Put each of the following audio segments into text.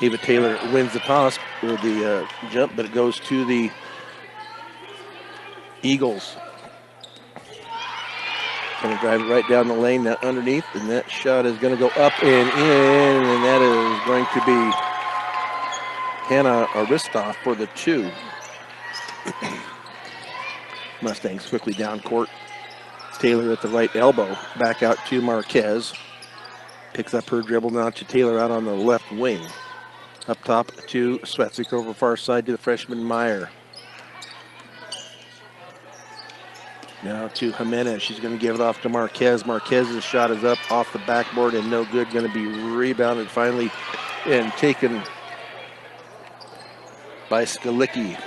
Ava Taylor wins the toss with the jump, but it goes to the Eagles. Going to drive it right down the lane, that underneath, and that shot is going to go up and in, and that is going to be Hannah Aristoff for the 2. Mustangs quickly down court. Taylor at the right elbow, back out to Marquez. Picks up her dribble now to Taylor out on the left wing. Up top to Svetzik over far side to the freshman Meyer. Now to Jimenez. She's going to give it off to Marquez. Marquez's shot is up off the backboard and no good. Going to be rebounded finally and taken by Skalicki.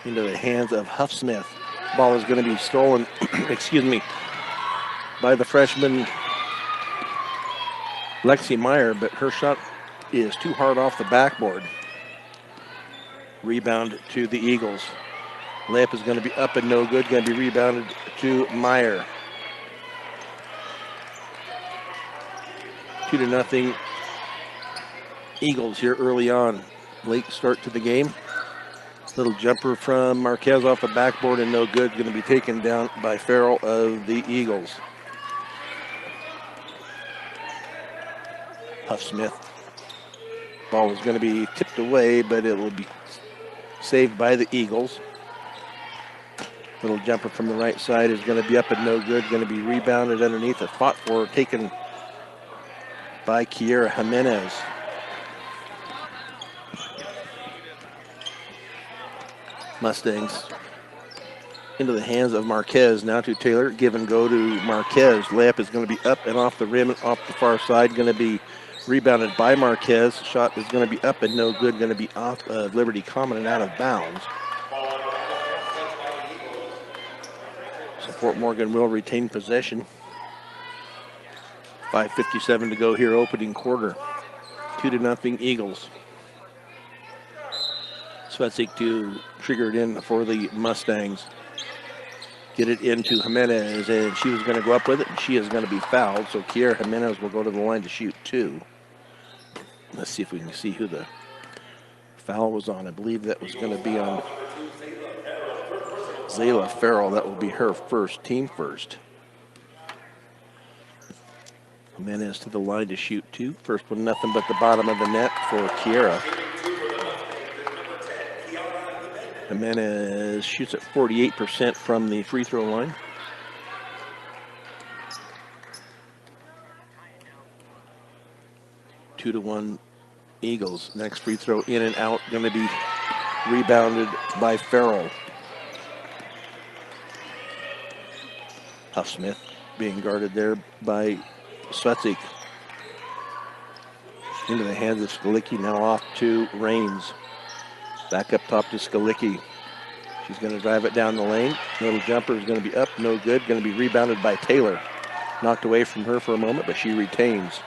Into the hands of Huffsmith. Ball is going to be stolen, excuse me, by the freshman Lexi Meyer, but her shot is too hard off the backboard. Rebound to the Eagles. Layup is going to be up and no good. Going to be rebounded to Meyer. 2-0 Eagles here early on. Late start to the game. Little jumper from Marquez off the backboard and no good. Going to be taken down by Farrell of the Eagles. Huffsmith. Ball is going to be tipped away, but it will be saved by the Eagles. Little jumper from the right side is going to be up and no good. Going to be rebounded underneath. A fought for, taken by Kiera Jimenez. Mustangs into the hands of Marquez. Now to Taylor. Give and go to Marquez. Layup is going to be up and off the rim, off the far side. Going to be rebounded by Marquez. Shot is going to be up and no good. Going to be off of Liberty Common and out of bounds. So Fort Morgan will retain possession. 5:57 to go here, opening quarter. 2-0 Eagles. Svetzik to trigger it in for the Mustangs. Get it into Jimenez, and she was going to go up with it, and she is going to be fouled. So Kiera Jimenez will go to the line to shoot 2. Let's see if we can see who the foul was on. I believe that was going to be on Zayla Farrell. That will be her first, team first. Jimenez to the line to shoot 2. First one, nothing but the bottom of the net for Kiera. Jimenez shoots at 48% from the free throw line. Two to 1 Eagles. Next free throw in and out, going to be rebounded by Farrell. Huffsmith being guarded there by Svetzik. Into the hands of Skalicki, now off to Rains. Back up top to Skalicki. She's going to drive it down the lane. Little jumper is going to be up, no good. Going to be rebounded by Taylor. Knocked away from her for a moment, but she retains.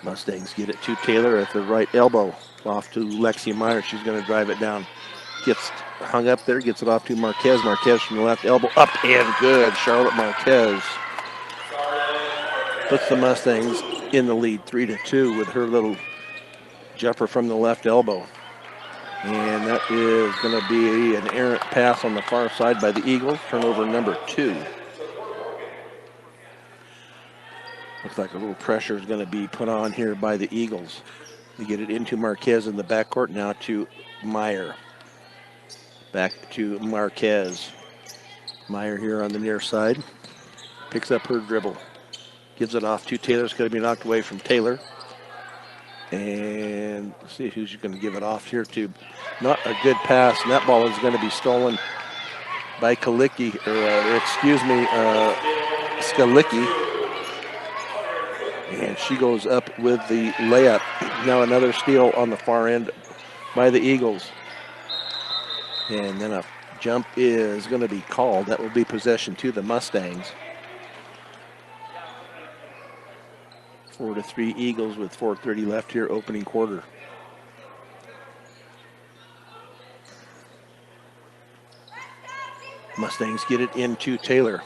Mustangs get it to Taylor at the right elbow. Off to Lexi Meyer. She's going to drive it down. Gets hung up there, gets it off to Marquez. Marquez from the left elbow, up and good. Charlotte Marquez puts the Mustangs in the lead, 3-2, with her little jumper from the left elbow. And that is going to be an errant pass on the far side by the Eagles. Turnover number 2. Looks like a little pressure is going to be put on here by the Eagles. They get it into Marquez in the backcourt, now to Meyer. Back to Marquez. Meyer here on the near side. Picks up her dribble. Gives it off to Taylor. It's going to be knocked away from Taylor. And let's see who's going to give it off here to. Not a good pass. And that ball is going to be stolen by Skalicki. And she goes up with the layup. Now another steal on the far end by the Eagles. And then a jump is going to be called. That will be possession to the Mustangs. 4-3 Eagles with 4:30 left here, opening quarter. Mustangs get it into Taylor.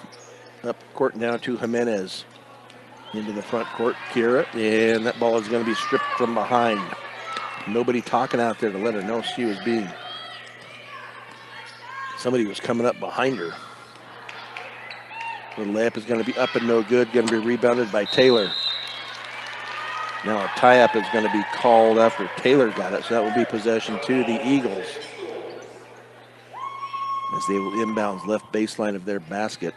Up court now to Jimenez. Into the front court, Kira, and that ball is going to be stripped from behind. Nobody talking out there to let her know she was being. Somebody was coming up behind her. The layup is going to be up and no good, going to be rebounded by Taylor. Now a tie-up is going to be called after Taylor got it, so that will be possession to the Eagles. As they will inbounds left baseline of their basket.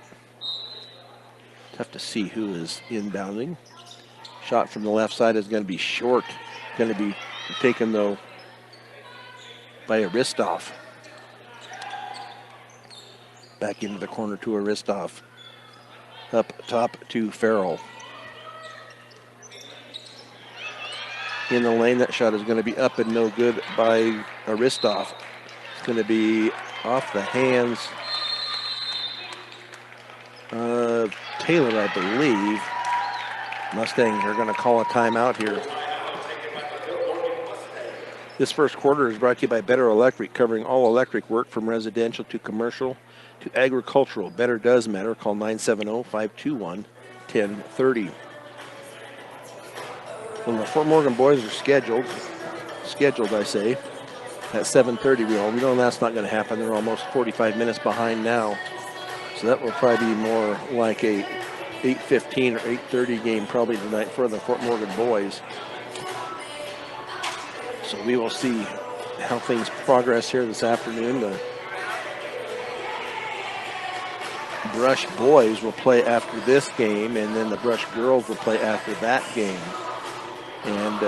Tough to see who is inbounding. Shot from the left side is going to be short. Going to be taken, though, by Aristov. Back into the corner to Aristov. Up top to Farrell. In the lane, that shot is going to be up and no good by Aristov. It's going to be off the hands of Taylor, I believe. Mustangs are going to call a timeout here. This first quarter is brought to you by Better Electric, covering all electric work from residential to commercial to agricultural. Better does matter. Call 970-521-1030. Well, the Fort Morgan boys are scheduled I say, at 7:30. We know that's not going to happen. They're almost 45 minutes behind now. So that will probably be more like a 8:15 or 8:30 game probably tonight for the Fort Morgan boys. So we will see how things progress here this afternoon. The Brush boys will play after this game, and then the Brush girls will play after that game. And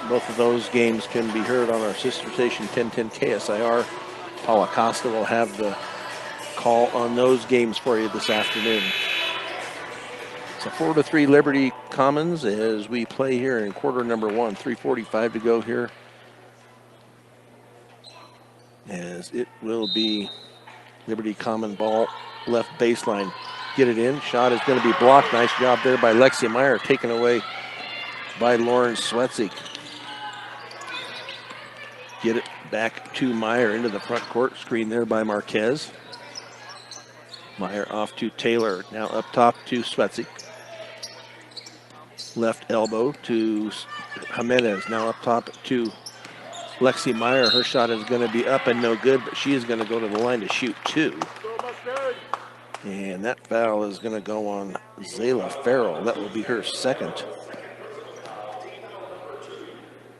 both of those games can be heard on our sister station 1010 KSIR. Paul Acosta will have the call on those games for you this afternoon. It's a 4-3 Liberty Commons as we play here in quarter number 1. 3:45 to go here. As it will be Liberty Common ball left baseline. Get it in. Shot is going to be blocked. Nice job there by Lexi Meyer, taken away by Lauren Swetzik. Get it back to Meyer into the front court. Screen there by Marquez. Meyer off to Taylor. Now up top to Swetzik. Left elbow to Jimenez. Now up top to Lexi Meyer. Her shot is going to be up and no good, but she is going to go to the line to shoot 2. And that foul is going to go on Zayla Farrell. That will be her second.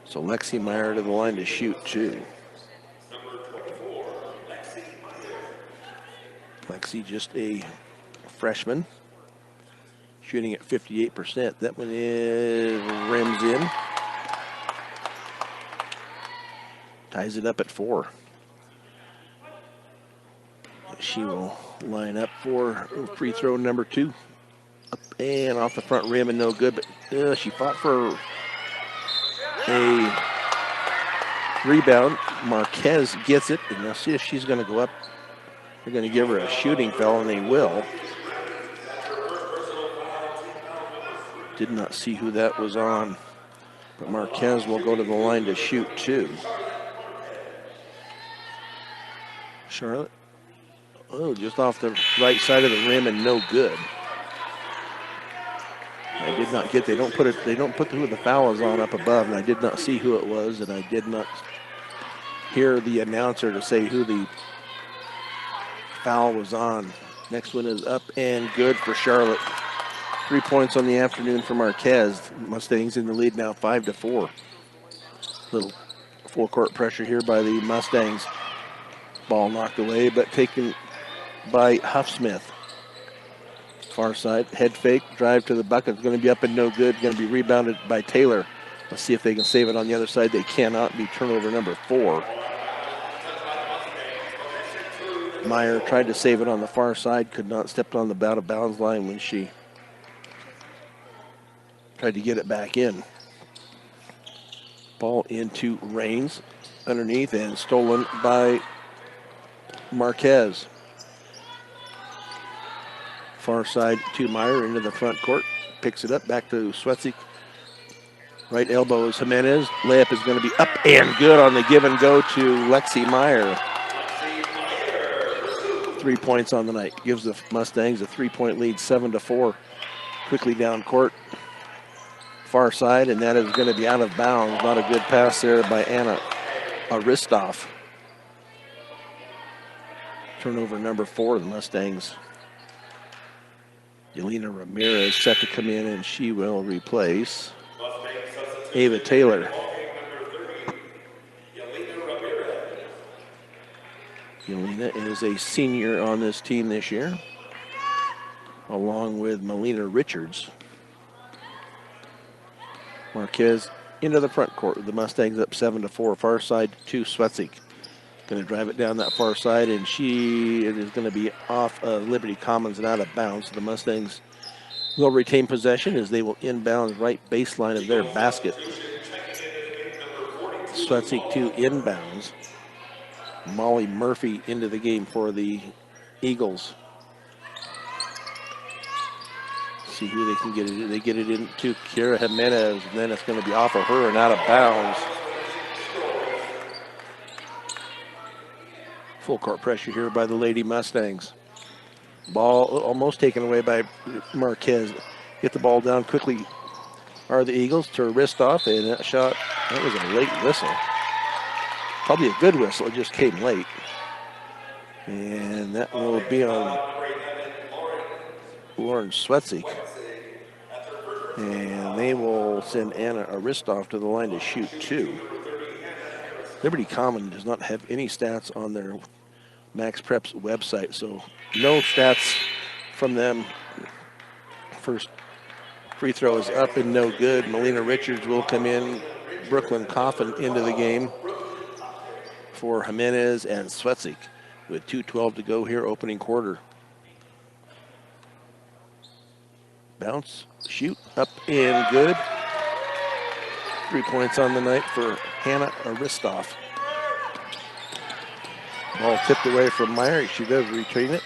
So Lexi Meyer to the line to shoot 2. Lexi just a freshman, shooting at 58%. That one is rims in. Ties it up at 4. She will line up for free throw number 2. Up and off the front rim and no good, but she fought for a rebound. Marquez gets it, and now see if she's going to go up. They're going to give her a shooting foul, and they will. Did not see who that was on, but Marquez will go to the line to shoot 2. Charlotte, just off the right side of the rim and no good. I did not get. They don't put who the foul is on up above, and I did not see who it was, and I did not hear the announcer to say who the foul was on. Next one is up and good for Charlotte. 3 points on the afternoon for Marquez. Mustangs in the lead now, 5-4. Little full court pressure here by the Mustangs. Ball knocked away, but taken by Huffsmith. Far side, head fake, drive to the bucket. It's going to be up and no good. Going to be rebounded by Taylor. Let's see if they can save it on the other side. They cannot. Be turnover number 4. Meyer tried to save it on the far side, could not. Stepped on the out of bounds line when she tried to get it back in. Ball into Raines underneath and stolen by Marquez. Far side to Meyer into the front court. Picks it up back to Swetzik. Right elbow is Jimenez. Layup is going to be up and good on the give and go to Lexi Meyer. 3 points on the night. Gives the Mustangs a 3-point lead, 7-4. Quickly down court. Far side, and that is going to be out of bounds. Not a good pass there by Anna Aristoff. Turnover number 4, the Mustangs. Yelena Ramirez set to come in, and she will replace Ava Taylor. Yelena is a senior on this team this year, along with Melina Richards. Marquez into the front court. The Mustangs up 7-4. Far side to Swetzig. Going to drive it down that far side, and she is going to be off of Liberty Commons and out of bounds. So the Mustangs will retain possession as they will inbound right baseline of their basket. Swetzig to inbounds. Molly Murphy into the game for the Eagles. See who they can get it. They get it into Kira Jimenez, and then it's going to be off of her and out of bounds. Full court pressure here by the Lady Mustangs. Ball almost taken away by Marquez. Get the ball down quickly are the Eagles to Ristoff, and that shot, that was a late whistle. Probably a good whistle, it just came late. And that will be on Lauren Swetzig. And they will send Anna Aristoff to the line to shoot 2. Liberty Common does not have any stats on their Max Preps website, so no stats from them. First free throw is up and no good. Melina Richards will come in. Brooklyn Coffin into the game for Jimenez and Swetzig with 2:12 to go here, opening quarter. Bounce, shoot, up and good. 3 points on the night for Hannah Aristoff. Ball tipped away from Meyer. She does retrain it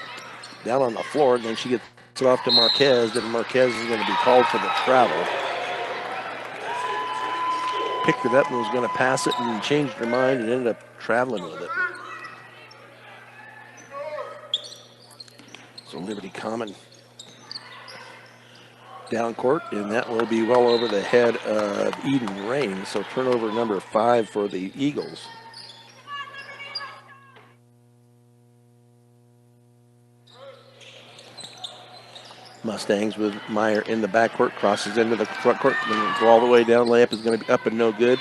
down on the floor, and then she gets it off to Marquez, and Marquez is going to be called for the travel. Picked it up and was going to pass it and changed her mind and ended up traveling with it. So Liberty Common down court, and that will be well over the head of Eden Rain. So turnover number 5 for the Eagles. Mustangs with Meyer in the backcourt, crosses into the front court, and go all the way down. Layup is going to be up and no good.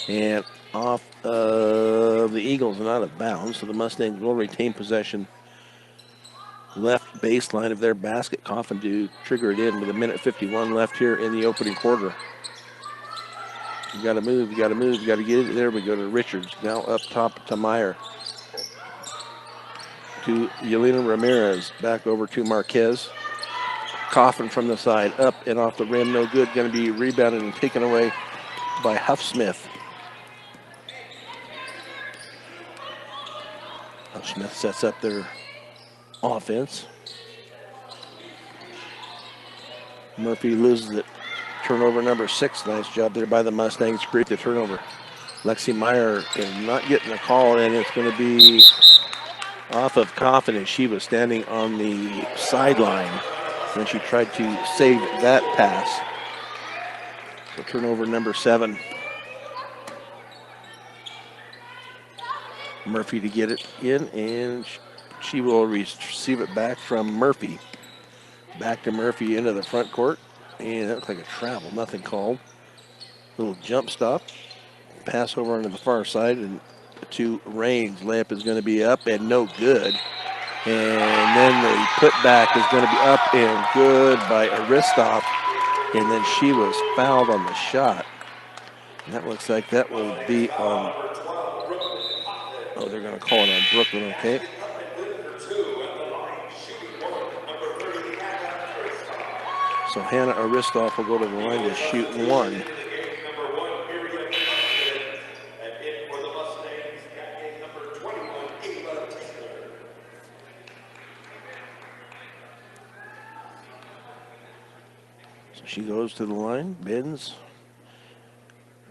And off of the Eagles and out of bounds. So the Mustangs will retain possession. Left baseline of their basket. Coffin to trigger it in with 1:51 left here in the opening quarter. You got to move, you got to move, you got to get it. There we go to Richards. Now up top to Meyer. To Yelena Ramirez. Back over to Marquez. Coffin from the side, up and off the rim, no good. Going to be rebounded and taken away by Huffsmith. Huffsmith sets up their offense. Murphy loses it. Turnover number 6. Nice job there by the Mustangs to create the turnover. Lexi Meyer is not getting a call, and it's going to be off of Coffin, and she was standing on the sideline when she tried to save that pass. So turnover number 7. Murphy to get it in, and she will receive it back from Murphy. Back to Murphy into the front court, and that looks like a travel, nothing called. Little jump stop. Pass over onto the far side, and to Raines. Layup is going to be up and no good. And then the putback is going to be up and good by Aristoff. And then she was fouled on the shot. And that looks like that will be on, oh, they're going to call it on Brooklyn, okay. So Hannah Aristoff will go to the line to shoot 1. She goes to the line, bends,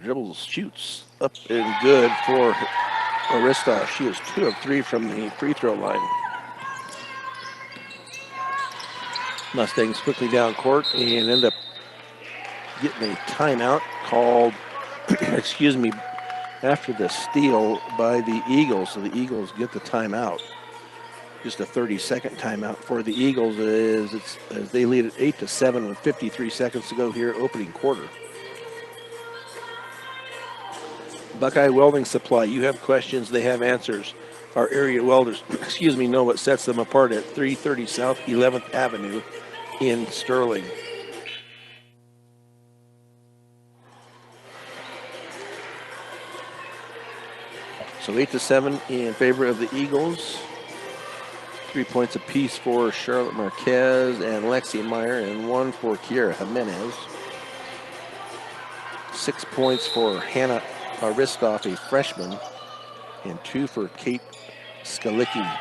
dribbles, shoots, up and good for Aristoff. She is 2 of 3 from the free throw line. Mustangs quickly down court and end up getting a timeout called, excuse me, after the steal by the Eagles. So the Eagles get the timeout. Just a 30-second timeout for the Eagles as they lead at 8-7 with 53 seconds to go here, opening quarter. Buckeye Welding Supply, you have questions, they have answers. Our area welders, excuse me, know what sets them apart at 330 South 11th Avenue in Sterling. So 8-7 in favor of the Eagles. 3 points apiece for Charlotte Marquez and Lexi Meyer, and 1 for Kiera Jimenez. 6 points for Hannah Aristoff, a freshman, and 2 for Kate Skalicki.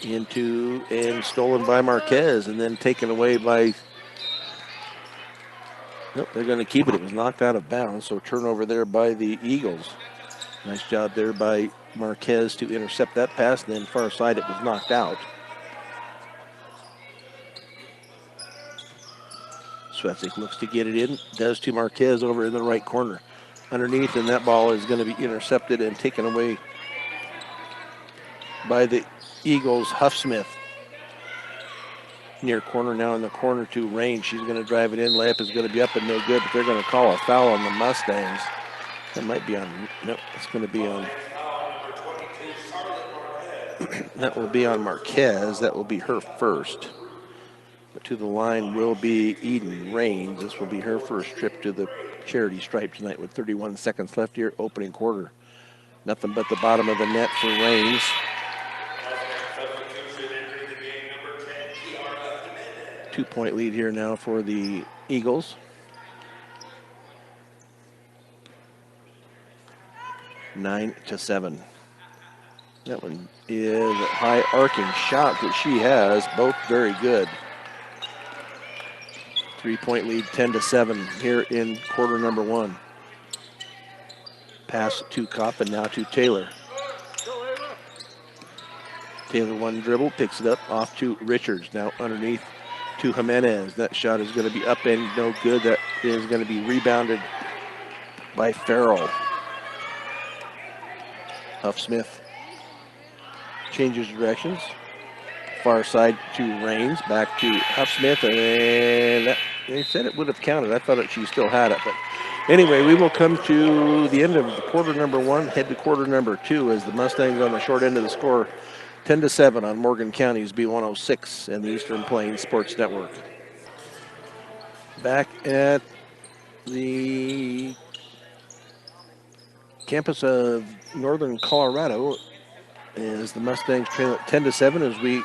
Into and stolen by Marquez, and then taken away by. Nope, they're going to keep it. It was knocked out of bounds, so turnover there by the Eagles. Nice job there by Marquez to intercept that pass, and then far side it was knocked out. Swetzik looks to get it in, does to Marquez over in the right corner. Underneath, and that ball is going to be intercepted and taken away by the Eagles. Huffsmith near corner now in the corner to Rain. She's going to drive it in. Layup is going to be up and no good, but they're going to call a foul on the Mustangs. That might be on, nope, it's going to be on, that will be on Marquez. That will be her first. But to the line will be Eden Rains. This will be her first trip to the charity stripe tonight with 31 seconds left here, opening quarter. Nothing but the bottom of the net for Rains. Two-point lead here now for the Eagles. 9-7. That one is a high arcing shot that she has, both very good. 3-point lead, 10-7 here in quarter number 1. Pass to Kopp and now to Taylor. Taylor one dribble, picks it up off to Richards. Now underneath to Jimenez. That shot is going to be up and no good. That is going to be rebounded by Farrell. Huffsmith changes directions. Far side to Rains, back to Huffsmith, and that, they said it would have counted. I thought she still had it, but anyway, we will come to the end of quarter number 1, head to quarter number 2 as the Mustangs on the short end of the score, 10-7 on Morgan County's B106 and the Eastern Plains Sports Network. Back at the campus of Northern Colorado as the Mustangs trail at 10-7 as we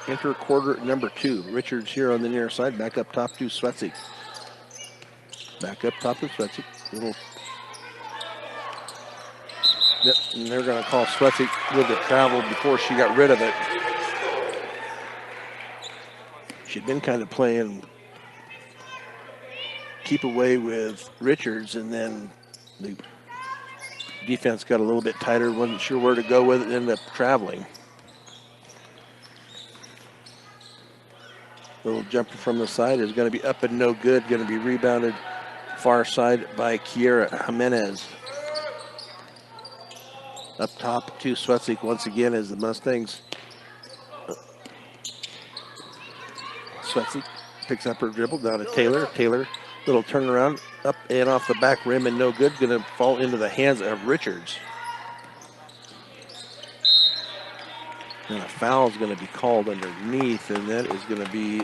enter quarter number 2. Richards here on the near side, back up top to Swetzik. Back up top to Swetzik. Yep, and they're going to call Swetzik with the travel before she got rid of it. She'd been kind of playing keep away with Richards, and then the defense got a little bit tighter, wasn't sure where to go with it, ended up traveling. Little jumper from the side is going to be up and no good, going to be rebounded far side by Kiera Jimenez. Up top to Swetzik once again as the Mustangs. Swetzik picks up her dribble down to Taylor. Taylor, little turnaround up and off the back rim and no good. Going to fall into the hands of Richards. And a foul is going to be called underneath, and that is going to be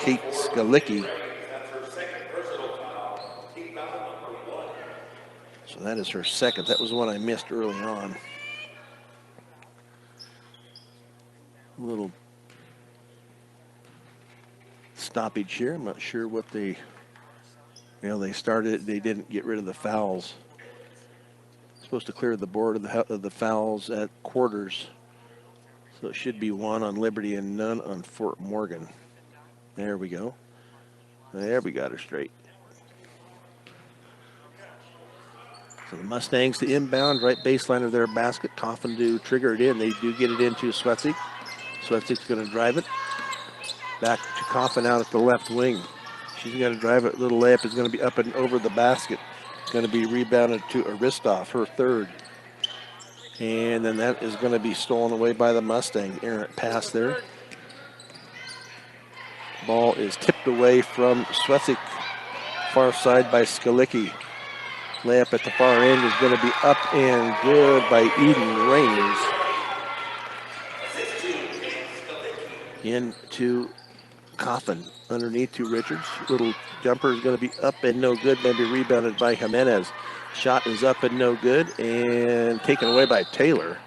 Kate Skalicki. So that is her second. That was the one I missed early on. A little stoppage here. I'm not sure what they started. They didn't get rid of the fouls. Supposed to clear the board of the fouls at quarters. So it should be 1 on Liberty and none on Fort Morgan. There we go. There we got her straight. So the Mustangs to inbound, right baseline of their basket. Coffin to trigger it in. They do get it into Swetzik. Swetsik's going to drive it. Back to Coffin out at the left wing. She's going to drive it. Little layup is going to be up and over the basket. It's going to be rebounded to Aristov, her third. And then that is going to be stolen away by the Mustang. Errant pass there. Ball is tipped away from Swetsik. Far side by Skalicki. Layup at the far end is going to be up and good by Eden Raines. Into Coffin. Underneath to Richards. Little jumper is going to be up and no good. Maybe rebounded by Jimenez. Shot is up and no good. And taken away by Taylor.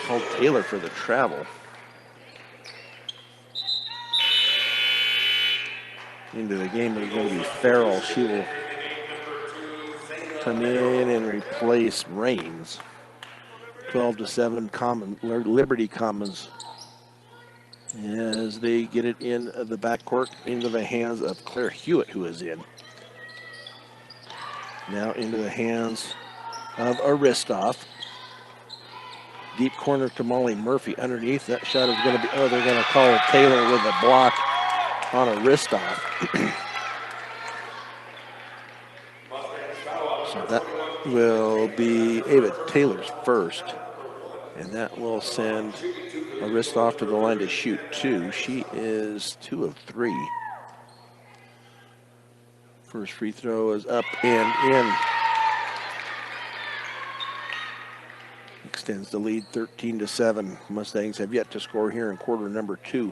Called Taylor for the travel. Into the game is going to be Farrell. She will come in and replace Raines. 12-7 Liberty Commons as they get it in the backcourt into the hands of Claire Hewitt, who is in. Now into the hands of Aristov. Deep corner to Molly Murphy underneath. That shot is going to be, they're going to call Taylor with a block on Aristov. So that will be Ava Taylor's first. And that will send Aristov to the line to shoot two. She is 2 of 3. First free throw is up and in. Extends the lead 13-7. Mustangs have yet to score here in quarter number 2.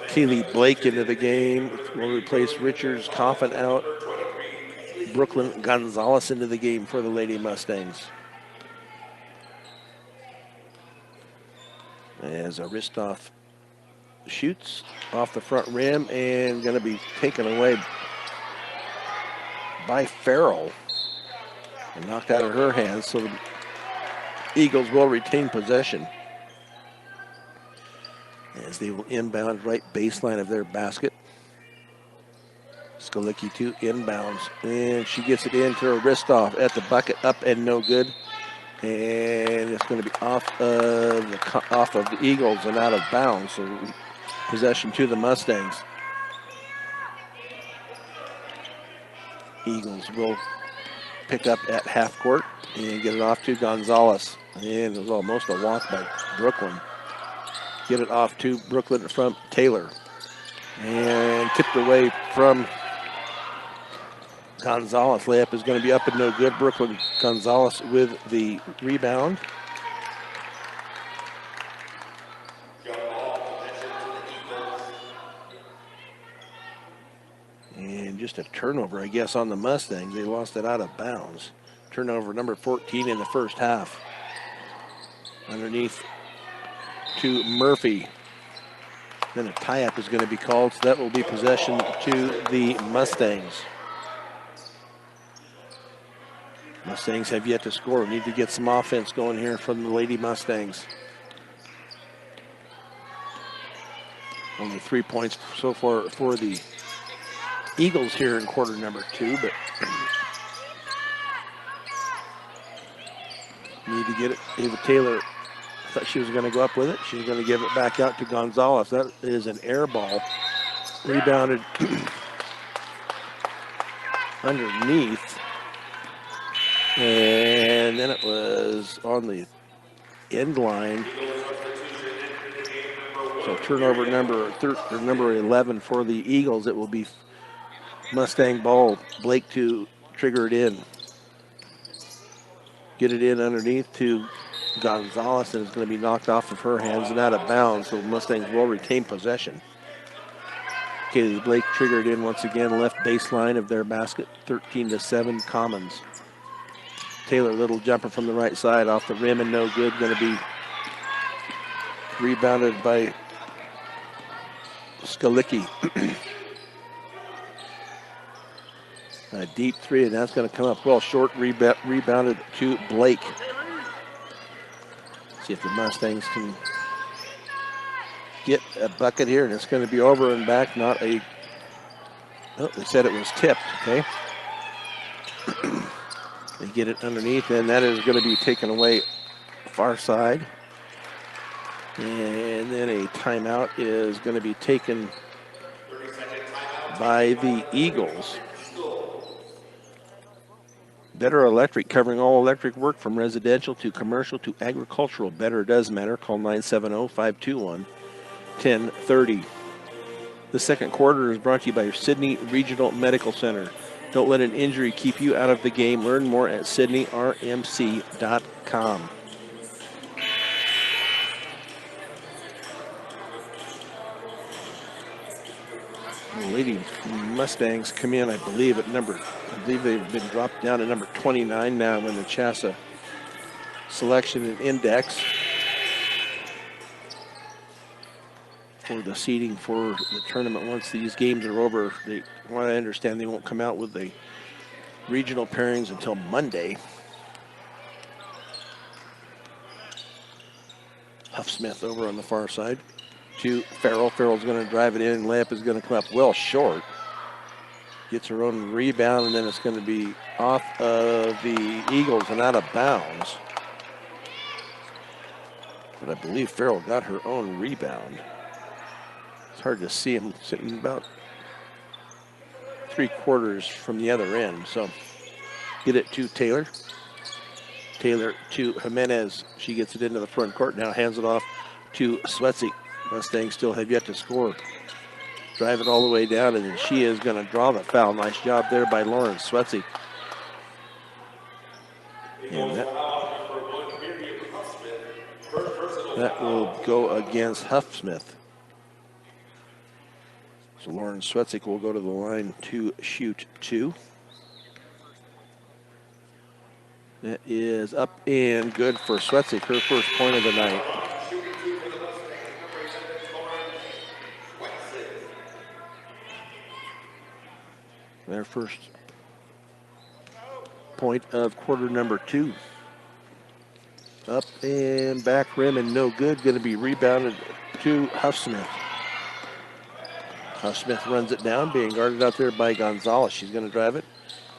Kaylee Blake into the game. Will replace Richards. Coffin out. Brooklyn Gonzalez into the game for the Lady Mustangs. As Aristov shoots off the front rim and going to be taken away by Farrell and knocked out of her hands. So the Eagles will retain possession as they will inbound right baseline of their basket. Skalicki to inbounds, and she gets it into Aristov at the bucket, up and no good. And it's going to be off of the Eagles and out of bounds. So possession to the Mustangs. Eagles will pick up at half court and get it off to Gonzalez. And it was almost a walk by Brooklyn. Get it off to Brooklyn from Taylor. And tipped away from Gonzalez. Layup is going to be up and no good. Brooklyn Gonzalez with the rebound. And just a turnover, I guess, on the Mustangs. They lost it out of bounds. Turnover number 14 in the first half. Underneath to Murphy. Then a tie-up is going to be called, so that will be possession to the Mustangs. Mustangs have yet to score. Need to get some offense going here from the Lady Mustangs. Only 3 points so far for the Eagles here in quarter number 2, but need to get it. Ava Taylor thought she was going to go up with it. She's going to give it back out to Gonzalez. That is an air ball. Rebounded underneath. And then it was on the end line. So turnover number 11 for the Eagles. It will be Mustang ball. Blake to trigger it in. Get it in underneath to Gonzalez, and it's going to be knocked off of her hands and out of bounds. So Mustangs will retain possession. Kaylee Blake triggered in once again, left baseline of their basket, 13-7 Commons. Taylor, little jumper from the right side off the rim and no good. Going to be rebounded by Skalicki. A deep three, and that's going to come up well short. Rebounded to Blake. See if the Mustangs can get a bucket here, and it's going to be over and back. Not a. Oh, they said it was tipped. Okay. They get it underneath, and that is going to be taken away far side. And then a timeout is going to be taken by the Eagles. Better Electric, covering all electric work from residential to commercial to agricultural. Better does matter. Call 970-521-1030. The second quarter is brought to you by Sydney Regional Medical Center. Don't let an injury keep you out of the game. Learn more at sydneyrmc.com. The Lady Mustangs come in, I believe they've been dropped down to number 29 now in the CHSAA selection and index for the seeding for the tournament. Once these games are over, what I understand, they won't come out with the regional pairings until Monday. Huffsmith over on the far side to Farrell. Farrell's going to drive it in, and layup is going to come up well short. Gets her own rebound, and then it's going to be off of the Eagles and out of bounds. But I believe Farrell got her own rebound. It's hard to see him sitting about 3/4 from the other end. So get it to Taylor. Taylor to Jimenez. She gets it into the front court. Now hands it off to Swetzik. Mustangs still have yet to score. Drive it all the way down, and then she is going to draw the foul. Nice job there by Lauren Swetzik. And that will go against Huffsmith. So Lauren Swetzik will go to the line to shoot 2. That is up and good for Swetzik, her first point of the night. Their first point of quarter number 2. Up and back rim and no good. Going to be rebounded to Huffsmith. Huffsmith runs it down, being guarded out there by Gonzalez. She's going to drive it.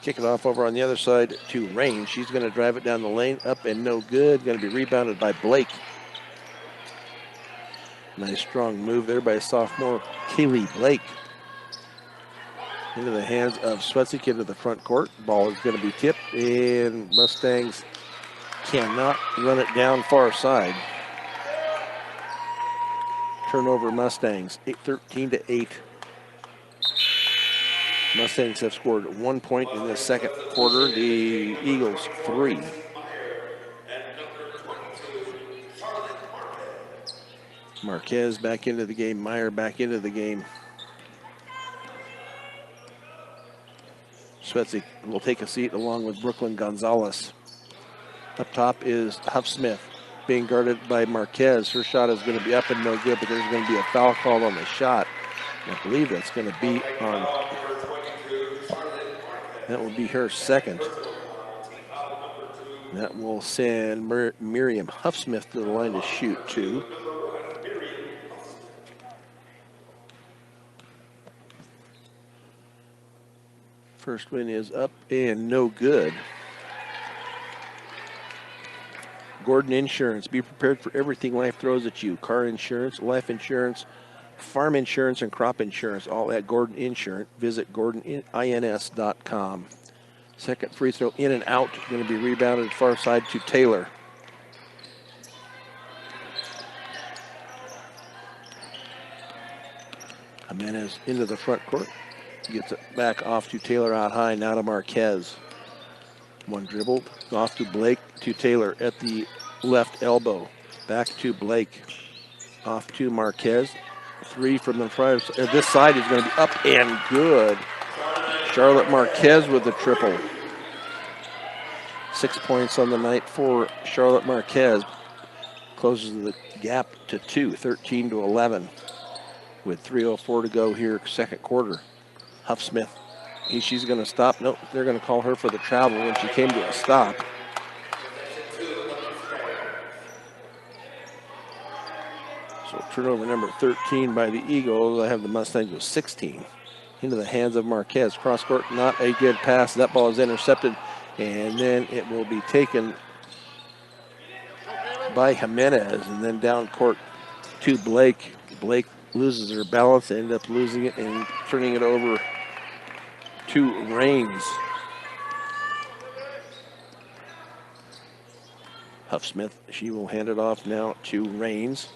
Kick it off over on the other side to Rain. She's going to drive it down the lane. Up and no good. Going to be rebounded by Blake. Nice strong move there by sophomore Kaylee Blake. Into the hands of Swetzik into the front court. Ball is going to be tipped, and Mustangs cannot run it down far side. Turnover Mustangs, 13-8. Mustangs have scored 1 point in the second quarter. The Eagles 3. Marquez back into the game. Meyer back into the game. Swetzik will take a seat along with Brooklyn Gonzalez. Up top is Huffsmith being guarded by Marquez. Her shot is going to be up and no good, but there's going to be a foul called on the shot. I believe that's going to be on. That will be her second. That will send Miriam Huffsmith to the line to shoot 2. First win is up and no good. Gordon Insurance. Be prepared for everything life throws at you. Car insurance, life insurance, farm insurance, and crop insurance, all at Gordon Insurance. Visit GordonINS.com. Second free throw in and out. Going to be rebounded far side to Taylor. Jimenez into the front court. Gets it back off to Taylor out high. Now to Marquez. One dribble. Off to Blake to Taylor at the left elbow. Back to Blake. Off to Marquez. 3 from the front. This side is going to be up and good. Charlotte Marquez with the triple. 6 points on the night for Charlotte Marquez. Closes the gap to 2, 13-11. With 3:04 to go here, second quarter. Huffsmith, she's going to stop. Nope, they're going to call her for the travel when she came to a stop. So turnover number 13 by the Eagles. I have the Mustangs with 16. Into the hands of Marquez. Cross court, not a good pass. That ball is intercepted And then it will be taken by Jimenez, and then down court to Blake. Blake loses her balance, ended up losing it and turning it over to Rains. Huffsmith, she will hand it off now to Rains.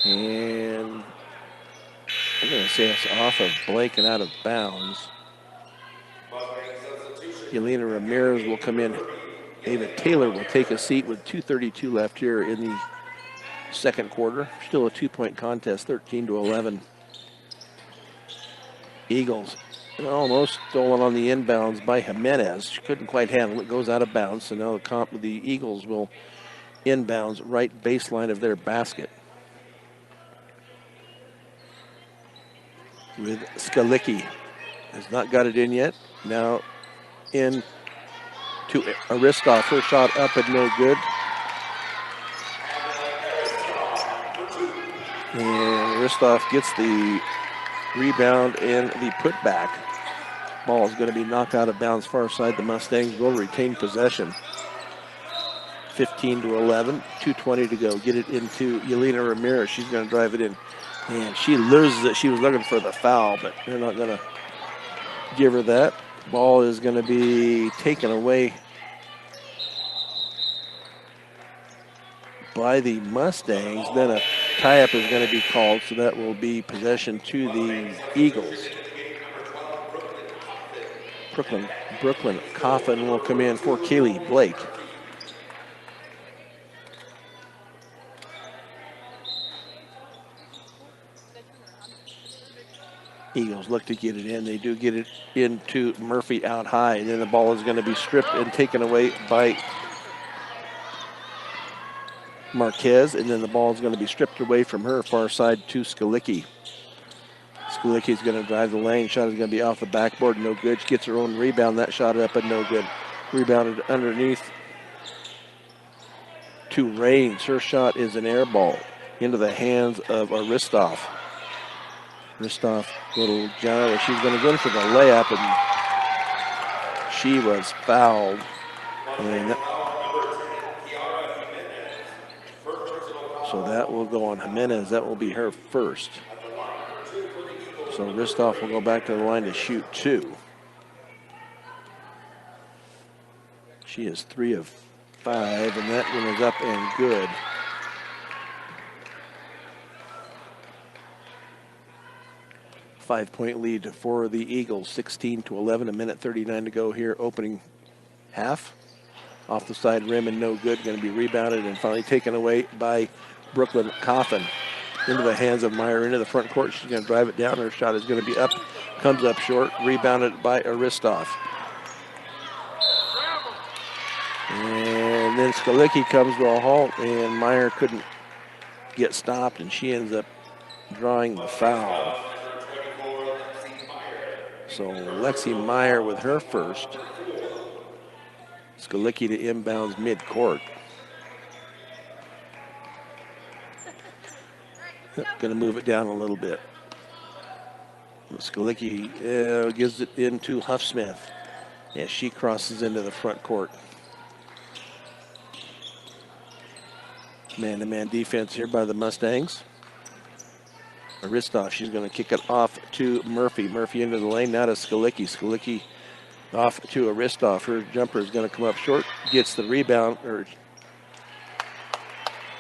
And I'm going to say it's off of Blake and out of bounds. Yelena Ramirez will come in. Ava Taylor will take a seat with 2:32 left here in the second quarter. Still a 2-point contest, 13-11. Eagles almost stolen on the inbounds by Jimenez. She couldn't quite handle it. Goes out of bounds. So now the Eagles will inbounds right baseline of their basket. With Skalicki. Has not got it in yet. Now in to Aristoff. Her shot up and no good. And Aristoff gets the rebound and the putback. Ball is going to be knocked out of bounds far side. The Mustangs will retain possession. 15-11, 2:20 to go. Get it into Yelena Ramirez. She's going to drive it in. And she loses it. She was looking for the foul, but they're not going to give her that. Ball is going to be taken away by the Mustangs. Then a tie-up is going to be called, so that will be possession to the Eagles. Brooklyn Coffin will come in for Kaylee Blake. Eagles look to get it in. They do get it into Murphy out high. And then the ball is going to be stripped and taken away by Marquez. And then the ball is going to be stripped away from her far side to Skalicki. Skalicki is going to drive the lane. Shot is going to be off the backboard. No good. She gets her own rebound. That shot up and no good. Rebounded underneath to Rains. Her shot is an air ball into the hands of Aristoff. Aristoff, little gyro. She's going to go in for the layup, and she was fouled. And so that will go on Jimenez. That will be her first. So Aristoff will go back to the line to shoot two. She is 3 of 5, and that one is up and good. Five-point lead for the Eagles, 16-11, a minute 39 to go here, opening half. Off the side rim and no good, going to be rebounded and finally taken away by Brooklyn Coffin. Into the hands of Meyer, into the front court. She's going to drive it down. Her shot is going to be up, comes up short, rebounded by Aristoff. And then Skalicki comes to a halt, and Meyer couldn't get stopped, and she ends up drawing the foul. So Lexi Meyer with her first. Skalicki to inbounds midcourt. Going to move it down a little bit. Skalicki gives it into Huffsmith. Yeah, she crosses into the front court. Man-to-man defense here by the Mustangs. Aristoff, she's going to kick it off to Murphy. Murphy into the lane, now to Skalicki. Skalicki off to Aristoff. Her jumper is going to come up short, gets the rebound.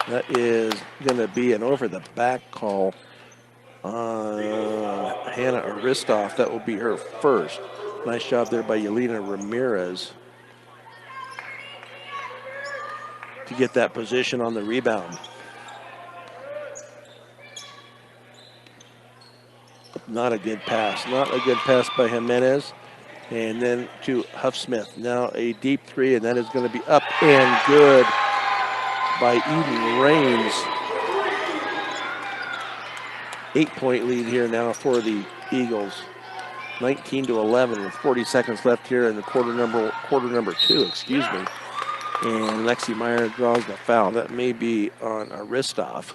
That is going to be an over-the-back call on Hannah Aristoff. That will be her first. Nice job there by Yelena Ramirez to get that position on the rebound. Not a good pass. Not a good pass by Jimenez. And then to Huffsmith. Now a deep three, and that is going to be up and good by Eden Rains. 8-point lead here now for the Eagles. 19-11 with 40 seconds left here in the quarter number 2, excuse me. And Lexi Meyer draws the foul. That may be on Aristoff.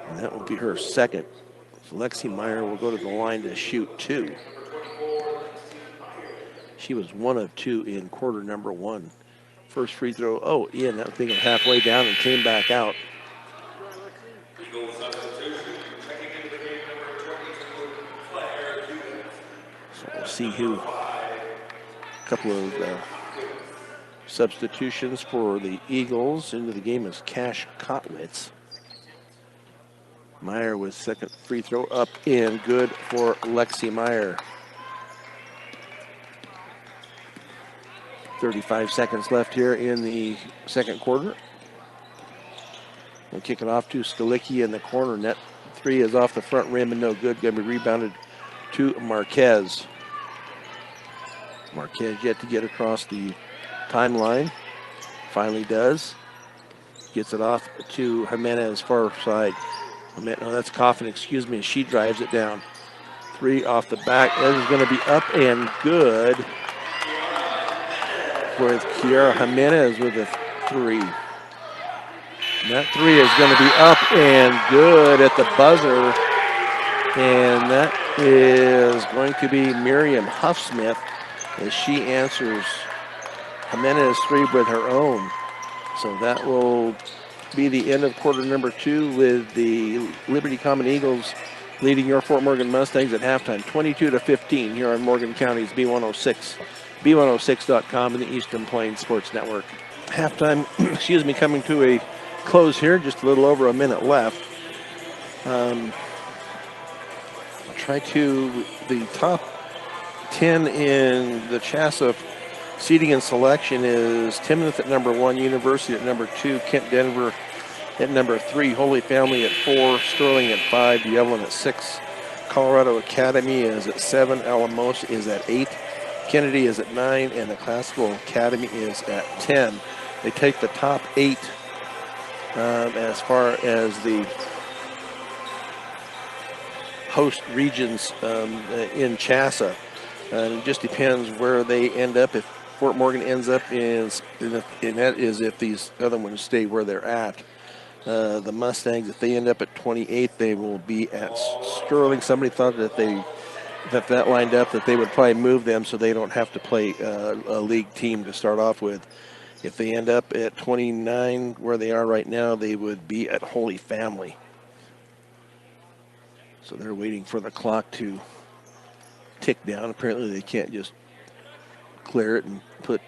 And that will be her second. So Lexi Meyer will go to the line to shoot 2. She was 1 of 2 in quarter number 1. First free throw, in, that thing halfway down and came back out. So we'll see who, a couple of substitutions for the Eagles. Into the game is Cash Kotwitz. Meyer with second free throw up and good for Lexi Meyer. 35 seconds left here in the second quarter. We'll kick it off to Skalicki in the corner. Net 3 is off the front rim and no good. Going to be rebounded to Marquez. Marquez yet to get across the timeline. Finally does. Gets it off to Jimenez far side. No, that's Coffin, excuse me. She drives it down. 3 off the back. That is going to be up and good. With Kiara Jimenez with a 3. And that 3 is going to be up and good at the buzzer. And that is going to be Miriam Huffsmith as she answers Jimenez 3 with her own. So that will be the end of quarter number 2 with the Liberty Common Eagles leading your Fort Morgan Mustangs at halftime, 22-15 here on Morgan County's B106, B106.com and the Eastern Plains Sports Network. Halftime, coming to a close here, just a little over a minute left. The top 10 in the CHSAA seating and selection is Timoth at number 1, University at number 2, Kent Denver at number 3, Holy Family at 4, Sterling at 5, Yevlin at 6, Colorado Academy is at 7, Alamosa is at 8, Kennedy is at 9, and the Classical Academy is at 10. They take the top 8 as far as the host regions in CHSAA. It just depends where they end up. If Fort Morgan ends up and that is if these other ones stay where they're at. The Mustangs, if they end up at 28, they will be at Sterling. Somebody thought that that lined up, that they would probably move them so they don't have to play a league team to start off with. If they end up at 29, where they are right now, they would be at Holy Family. So they're waiting for the clock to tick down. Apparently they can't just clear it and put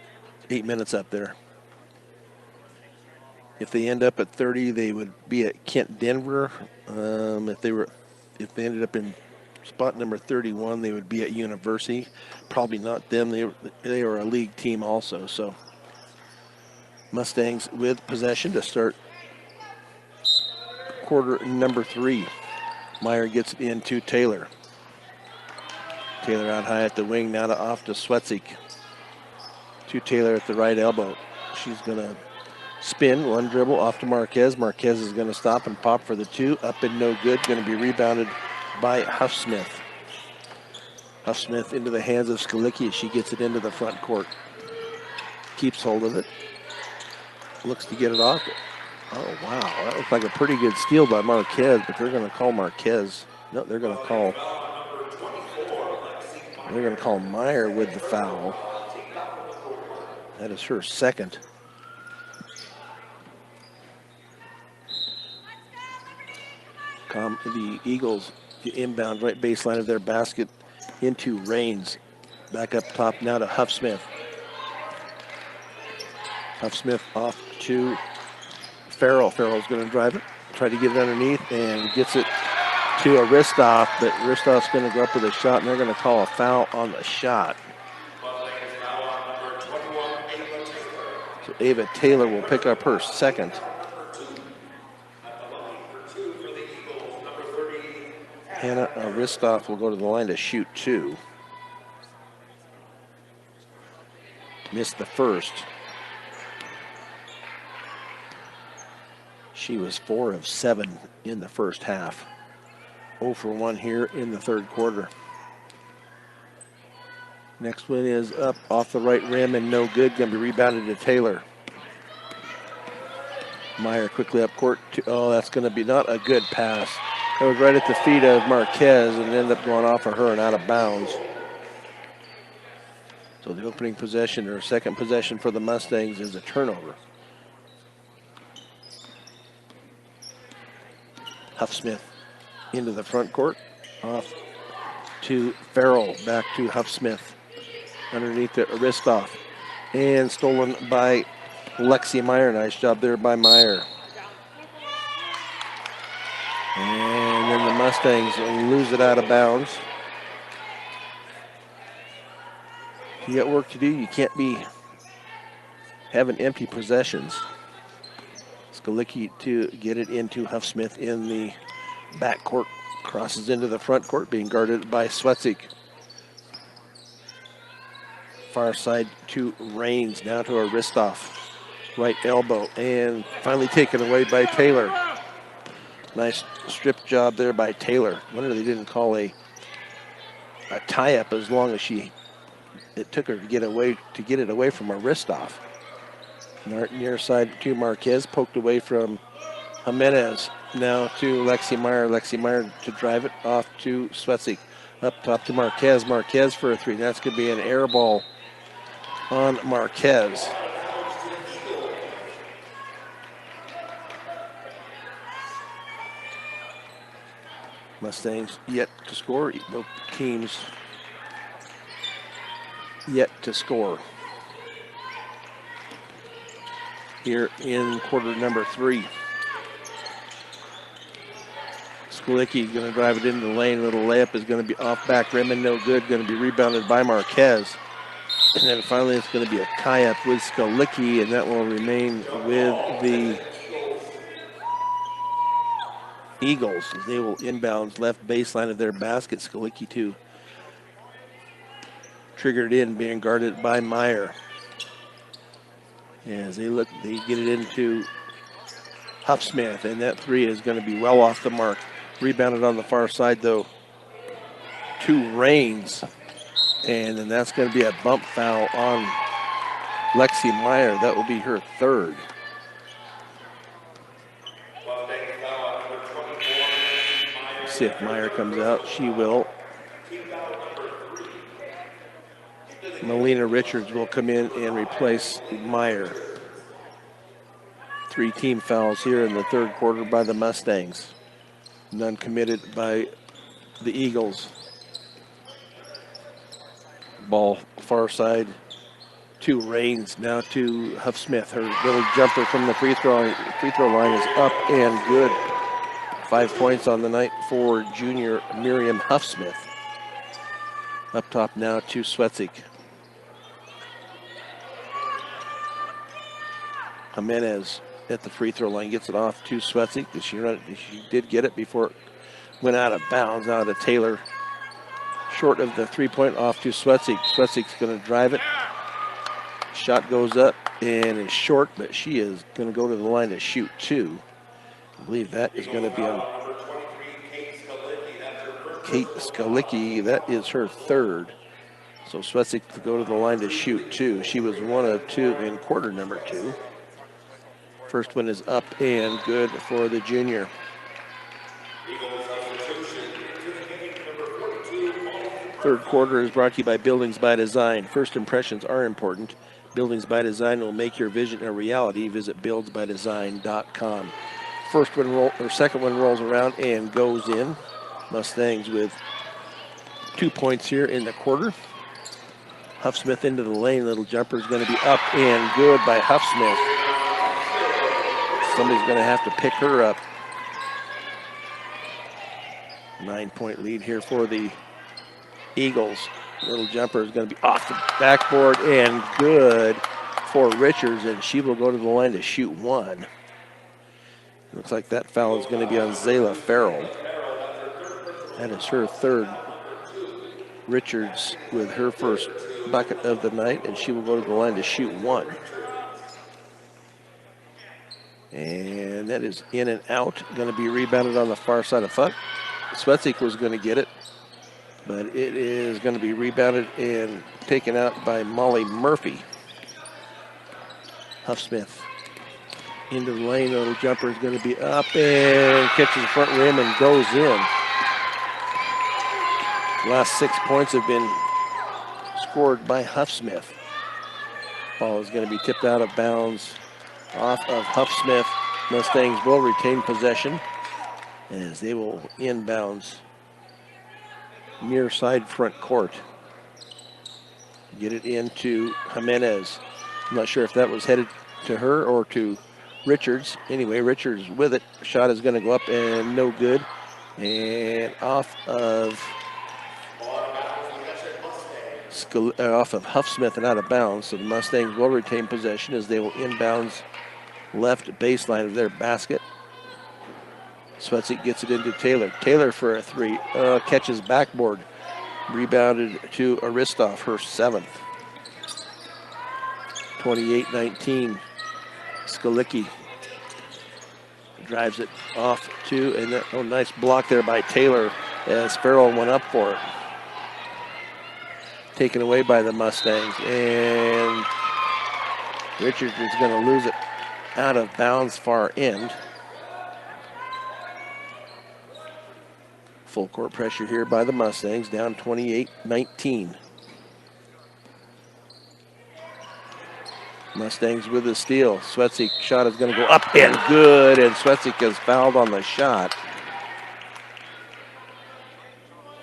8 minutes up there. If they end up at 30, they would be at Kent Denver. If they ended up in spot number 31, they would be at University. Probably not them. They are a league team also. So Mustangs with possession to start quarter number 3. Meyer gets it into Taylor. Taylor out high at the wing, now off to Sweatzik. To Taylor at the right elbow. She's going to spin, one dribble off to Marquez. Marquez is going to stop and pop for the 2. Up and no good. Going to be rebounded by Huffsmith. Huffsmith into the hands of Skalicki as she gets it into the front court. Keeps hold of it. Looks to get it off. Oh, wow. That looked like a pretty good steal by Marquez, but they're going to call Marquez. No, they're going to call Meyer with the foul. That is her second. The Eagles inbound right baseline of their basket into Rains. Back up top now to Huffsmith. Huffsmith off to Farrell. Farrell's going to drive it, try to get it underneath, and gets it to Aristoff, but Aristoff's going to go up with a shot, and they're going to call a foul on the shot. So Ava Taylor will pick up her second. Hannah Aristoff will go to the line to shoot 2. Missed the first. She was 4 of 7 in the first half. 0 for 1 here in the third quarter. Next one is up off the right rim and no good. Going to be rebounded to Taylor. Meyer quickly up court. That's going to be not a good pass. That was right at the feet of Marquez and ended up going off of her and out of bounds. So the opening possession, or second possession for the Mustangs, is a turnover. Huffsmith into the front court. Off to Farrell. Back to Huffsmith. Underneath the Aristoff. And stolen by Lexi Meyer. Nice job there by Meyer. And then the Mustangs lose it out of bounds. You got work to do. You can't be having empty possessions. Skalicki to get it into Huffsmith in the backcourt. Crosses into the front court, being guarded by Swetzik. Far side to Rains, now to Aristoff. Right elbow, and finally taken away by Taylor. Nice strip job there by Taylor. Wonder they didn't call a tie-up as long as it took her to get it away from Aristoff. Near side to Marquez, poked away from Jimenez. Now to Lexi Meyer. Lexi Meyer to drive it off to Swetzik. Up top to Marquez. Marquez for a three. That's going to be an air ball on Marquez. Mustangs yet to score. Both teams yet to score here in quarter number 3. Skalicki going to drive it into the lane. Little layup is going to be off back rim and no good. Going to be rebounded by Marquez. And then finally it's going to be a tie-up with Skalicki, and that will remain with the Eagles. They will inbounds left baseline of their basket. Skalicki too. Triggered in, being guarded by Meyer. As they get it into Huffsmith, and that three is going to be well off the mark. Rebounded on the far side though to Rains, and then that's going to be a bump foul on Lexi Meyer. That will be her third. See if Meyer comes out. She will. Melina Richards will come in and replace Meyer. 3 team fouls here in the third quarter by the Mustangs. None committed by the Eagles. Ball far side to Rains, now to Huffsmith. Her little jumper from the free throw line is up and good. 5 points on the night for junior Miriam Huffsmith. Up top now to Swetzik. Jimenez at the free throw line gets it off to Swetzik. She did get it before it went out of bounds, out of Taylor. Short of the 3-point, off to Swetzik. Swetzik's going to drive it. Shot goes up and is short, but she is going to go to the line to shoot 2. I believe that is going to be on Kate Skalicki. That is her third. So Swetzik to go to the line to shoot 2. She was 1 of 2 in quarter number 2. First one is up and good for the junior. Third quarter is brought to you by Buildings by Design. First impressions are important. Buildings by Design will make your vision a reality. Visit buildsbydesign.com. Second one rolls around and goes in. Mustangs with 2 points here in the quarter. Huffsmith into the lane. Little jumper is going to be up and good by Huffsmith. Somebody's going to have to pick her up. 9-point lead here for the Eagles. Little jumper is going to be off the backboard and good for Richards, and she will go to the line to shoot 1. Looks like that foul is going to be on Zayla Farrell. That is her third. Richards with her first bucket of the night, and she will go to the line to shoot 1. And that is in and out. Going to be rebounded on the far side of Fuck. Swetzik was going to get it, but it is going to be rebounded and taken out by Molly Murphy. Huffsmith into the lane. Little jumper is going to be up and catches the front rim and goes in. Last 6 points have been scored by Huffsmith. Ball is going to be tipped out of bounds off of Huffsmith. Mustangs will retain possession as they will inbounds near side front court. Get it into Jimenez. I'm not sure if that was headed to her or to Richards. Anyway, Richards with it. Shot is going to go up and no good. And off of Huffsmith and out of bounds. So the Mustangs will retain possession as they will inbounds left baseline of their basket. Swetzik gets it into Taylor. Taylor for a three. Catches backboard. Rebounded to Aristov, her 7th. 28-19. Skalicki drives it off to, and nice block there by Taylor as Farrell went up for it. Taken away by the Mustangs, and Richards is going to lose it out of bounds far end. Full court pressure here by the Mustangs, down 28-19. Mustangs with the steal. Swetzik shot is going to go up and good, and Swetzik is fouled on the shot.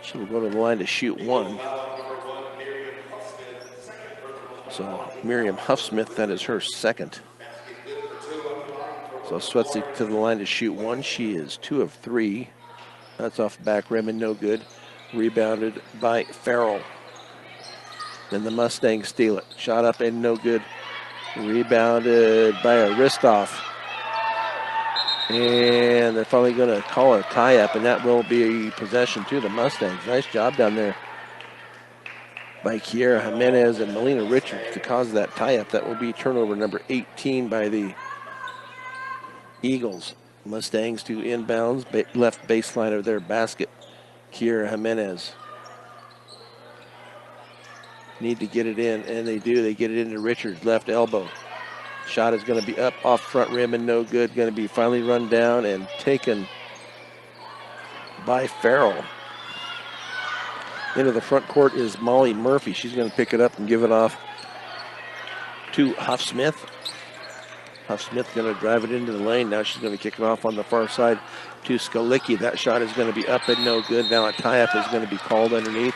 She will go to the line to shoot one. So Miriam Huffsmith, that is her 2nd. So Swetzik to the line to shoot one. She is 2 of 3. That's off the back rim and no good. Rebounded by Farrell. Then the Mustangs steal it. Shot up and no good. Rebounded by Aristov. And they're finally going to call a tie-up, and that will be possession to the Mustangs. Nice job down there by Kiera Jimenez and Melina Richards to cause that tie-up. That will be turnover number 18 by the Eagles. Mustangs to inbounds, left baseline of their basket. Kiera Jimenez. Need to get it in, and they do. They get it into Richards, left elbow. Shot is going to be up off front rim and no good. Going to be finally run down and taken by Farrell. Into the front court is Molly Murphy. She's going to pick it up and give it off to Huffsmith. Huffsmith going to drive it into the lane. Now she's going to kick it off on the far side to Skalicki. That shot is going to be up and no good. Now a tie-up is going to be called underneath.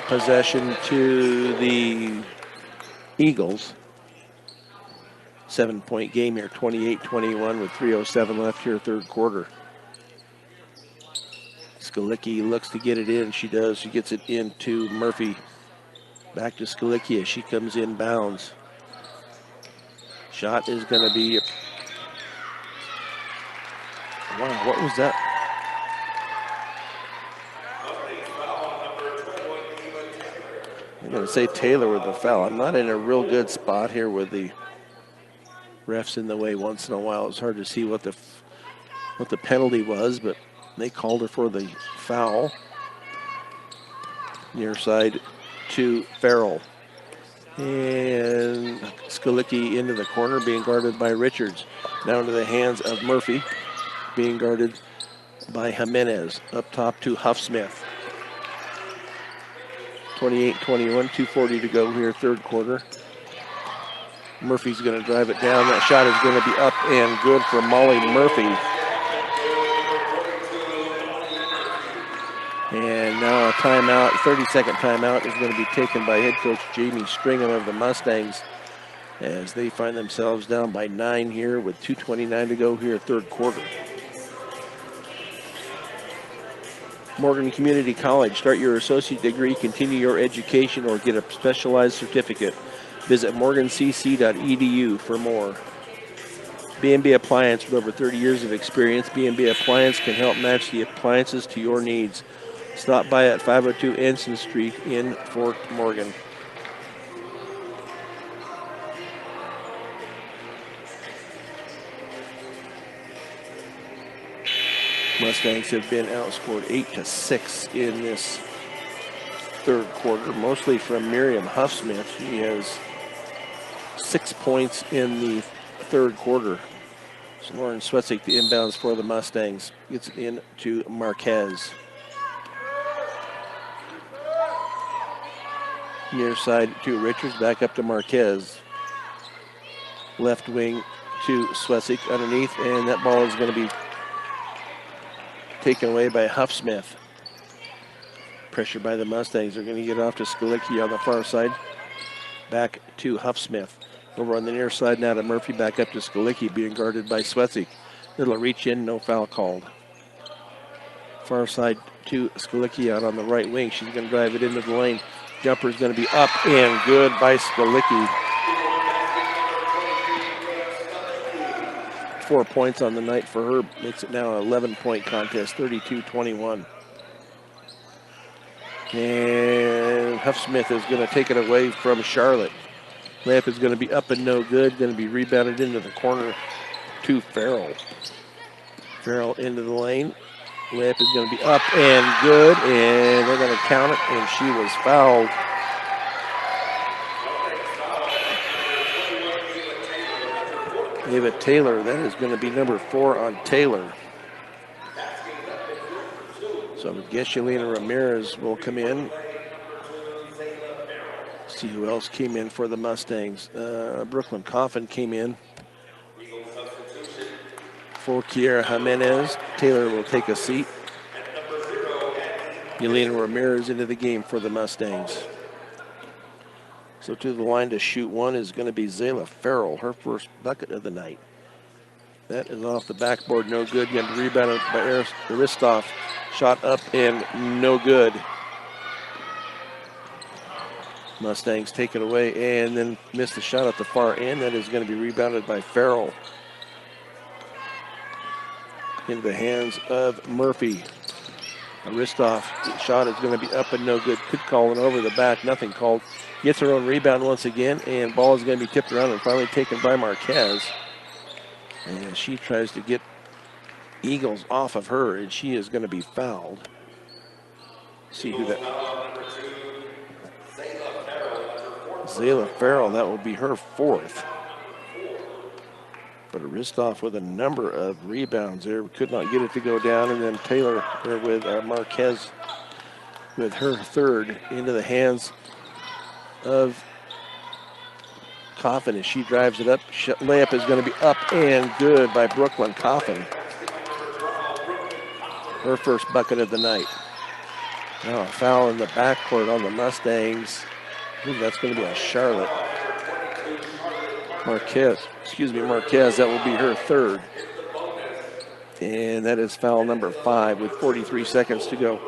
Possession to the Eagles. 7-point game here, 28-21 with 3:07 left here, 3rd quarter. Skalicki looks to get it in. She does. She gets it into Murphy. Back to Skalicki as she comes inbounds. Shot is going to be... Wow, what was that? I'm going to say Taylor with the foul. I'm not in a real good spot here with the refs in the way once in a while. It's hard to see what the penalty was, but they called her for the foul. Near side to Farrell. And Skalicki into the corner, being guarded by Richards. Down to the hands of Murphy, being guarded by Jimenez. Up top to Huffsmith. 28-21, 2:40 to go here, 3rd quarter. Murphy's going to drive it down. That shot is going to be up and good for Molly Murphy. And now a timeout, 30-second timeout is going to be taken by head coach Jamie Stringham of the Mustangs as they find themselves down by 9 here with 2:29 to go here, 3rd quarter. Morgan Community College. Start your associate degree, continue your education, or get a specialized certificate. Visit morgancc.edu for more. B&B Appliance, with over 30 years of experience, B&B Appliance can help match the appliances to your needs. Stop by at 502 Ensign Street in Fort Morgan. Mustangs have been outscored 8-6 in this 3rd quarter, mostly from Miriam Huffsmith. She has 6 points in the 3rd quarter. Lauren Swetzig, the inbounds for the Mustangs. Gets it in to Marquez. Near side to Richards, back up to Marquez. Left wing to Swetzig underneath, and that ball is going to be taken away by Huffsmith. Pressure by the Mustangs. They're going to get off to Skalicki on the far side. Back to Huffsmith. Over on the near side now to Murphy, back up to Skalicki, being guarded by Swetzig. Little reach in, no foul called. Far side to Skalicki out on the right wing. She's going to drive it into the lane. Jumper's going to be up and good by Skalicki. 4 points on the night for her. Makes it now an 11-point contest, 32-21. And Huffsmith is going to take it away from Charlotte. Lamp is going to be up and no good. Going to be rebounded into the corner to Farrell. Farrell into the lane. Lamp is going to be up and good, and they're going to count it, and she was fouled. Ava Taylor, that is going to be number 4 on Taylor. So I guess Yelena Ramirez will come in. See who else came in for the Mustangs. Brooklyn Coffin came in for Kiera Jimenez. Taylor will take a seat. Yelena Ramirez into the game for the Mustangs. So to the line to shoot one is going to be Zayla Farrell, her first bucket of the night. That is off the backboard, no good. Getting rebounded by Aristov. Shot up and no good. Mustangs take it away and then miss the shot at the far end. That is going to be rebounded by Farrell. Into the hands of Murphy. Aristov shot is going to be up and no good. Could call it over the back, nothing called. Gets her own rebound once again, and ball is going to be tipped around and finally taken by Marquez. And she tries to get Eagles off of her, and she is going to be fouled. See who that... Zayla Farrell, that will be her 4th. But Aristov with a number of rebounds there. Could not get it to go down, and then Taylor there with Marquez with her 3rd into the hands of Coffin as she drives it up. Layup is going to be up and good by Brooklyn Coffin. Her first bucket of the night. Now a foul in the backcourt on the Mustangs. Ooh, that's going to be on Charlotte. Marquez, that will be her 3rd. And that is foul number 5 with 43 seconds to go.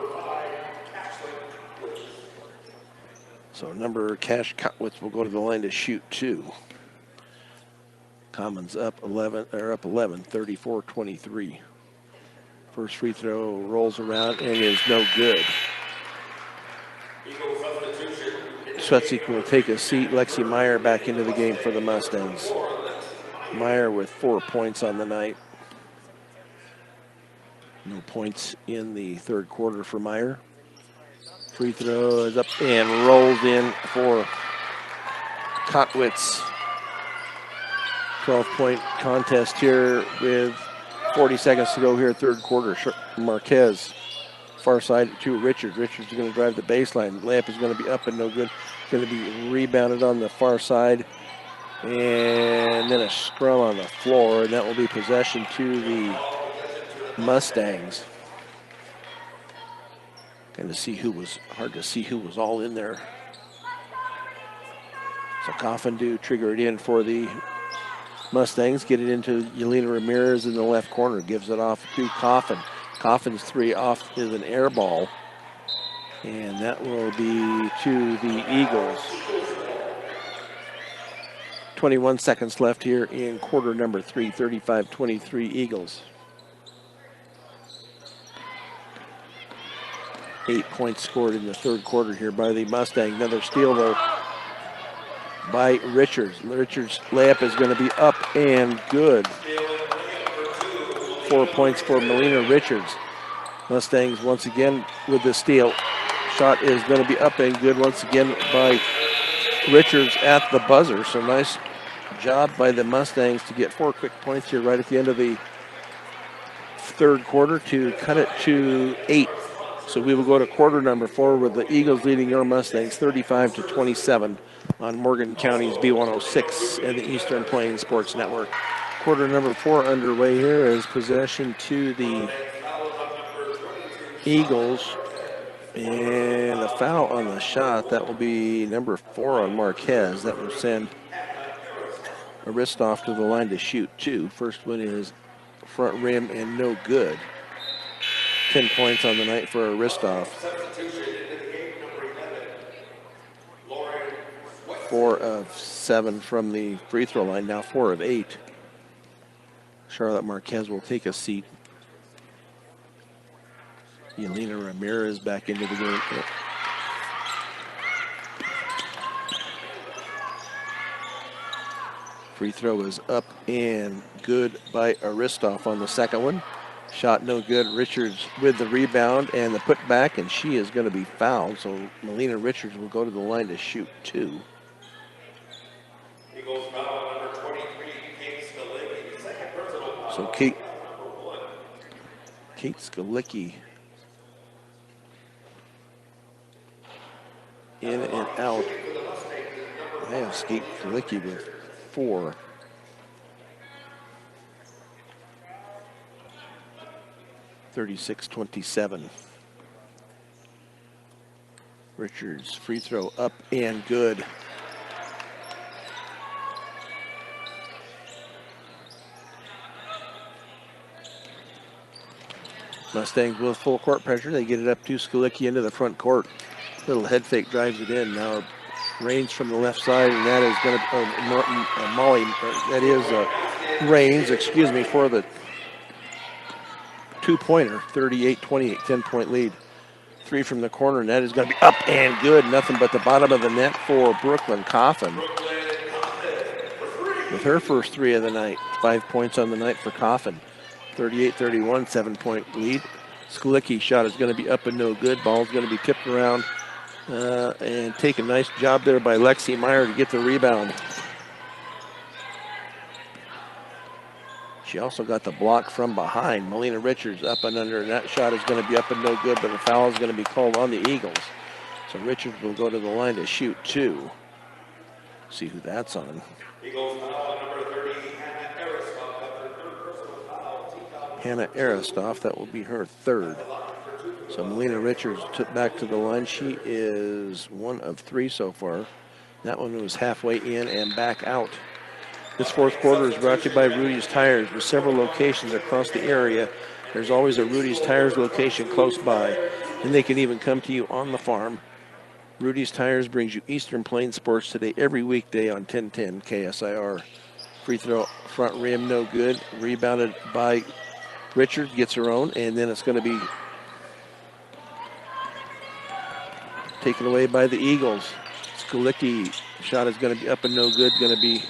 So number Cash Kotwitz will go to the line to shoot 2. Commons up 11, 34-23. First free throw rolls around and is no good. Swetzig will take a seat. Lexi Meyer back into the game for the Mustangs. Meyer with 4 points on the night. No points in the 3rd quarter for Meyer. Free throw is up and rolled in for Kotwitz. 12-point contest here with 40 seconds to go here, 3rd quarter. Marquez, far side to Richards. Richards is going to drive the baseline. Lamp is going to be up and no good. Going to be rebounded on the far side. And then a scrum on the floor, and that will be possession to the Mustangs. Hard to see who was all in there. So Coffin do trigger it in for the Mustangs. Get it into Yelena Ramirez in the left corner. Gives it off to Coffin. Coffin's 3 off is an air ball. And that will be to the Eagles. 21 seconds left here in quarter number 3, 35-23 Eagles. 8 points scored in the 3rd quarter here by the Mustangs. Another steal though by Richards. Richards' layup is going to be up and good. 4 points for Melina Richards. Mustangs once again with the steal. Shot is going to be up and good once again by Richards at the buzzer. So nice job by the Mustangs to get 4 quick points here right at the end of the third quarter to cut it to 8. So we will go to quarter number 4 with the Eagles leading your Mustangs 35-27 on Morgan County's B106 and the Eastern Plains Sports Network. Quarter number 4 underway here as possession to the Eagles. And a foul on the shot. That will be number 4 on Marquez. That will send Aristoff to the line to shoot 2. First one is front rim and no good. 10 points on the night for Aristoff. 4 of 7 from the free throw line. Now 4 of 8. Charlotte Marquez will take a seat. Yelena Ramirez back into the game. Free throw is up and good by Aristoff on the second one. Shot no good. Richards with the rebound and the putback, and she is going to be fouled. So Melina Richards will go to the line to shoot 2. Eagles foul number 23, Kate Skalicki. Second personal foul. So Kate Skalicki in and out. I have Kate Skalicki with 4. (36-27). Richards free throw up and good. Mustangs with full court pressure. They get it up to Skalicki into the front court. Little head fake drives it in. Now Rains from the left side, and that is going to Molly. That is Rains, excuse me, for the 2-pointer. 38-28, 10-point lead. 3 from the corner, and that is going to be up and good. Nothing but the bottom of the net for Brooklyn Coffin with her first 3 of the night. 5 points on the night for Coffin. 38-31, 7-point lead. Skalicki shot is going to be up and no good. Ball's going to be tipped around and take a nice job there by Lexi Meyer to get the rebound. She also got the block from behind. Melina Richards up and under, and that shot is going to be up and no good, but the foul is going to be called on the Eagles. So Richards will go to the line to shoot 2. See who that's on. Eagles foul number 30, Hannah Aristoff. That's her third personal foul. Hannah Aristoff, that will be her 3rd. So Melina Richards took back to the line. She is 1 of 3 so far. That one was halfway in and back out. This fourth quarter is brought to you by Rudy's Tires. With several locations across the area, there's always a Rudy's Tires location close by, and they can even come to you on the farm. Rudy's Tires brings you Eastern Plains Sports Today every weekday on 1010 KSIR. Free throw, front rim, no good. Rebounded by Richard, gets her own, and then it's going to be taken away by the Eagles. Skalicki shot is going to be up and no good. Going to be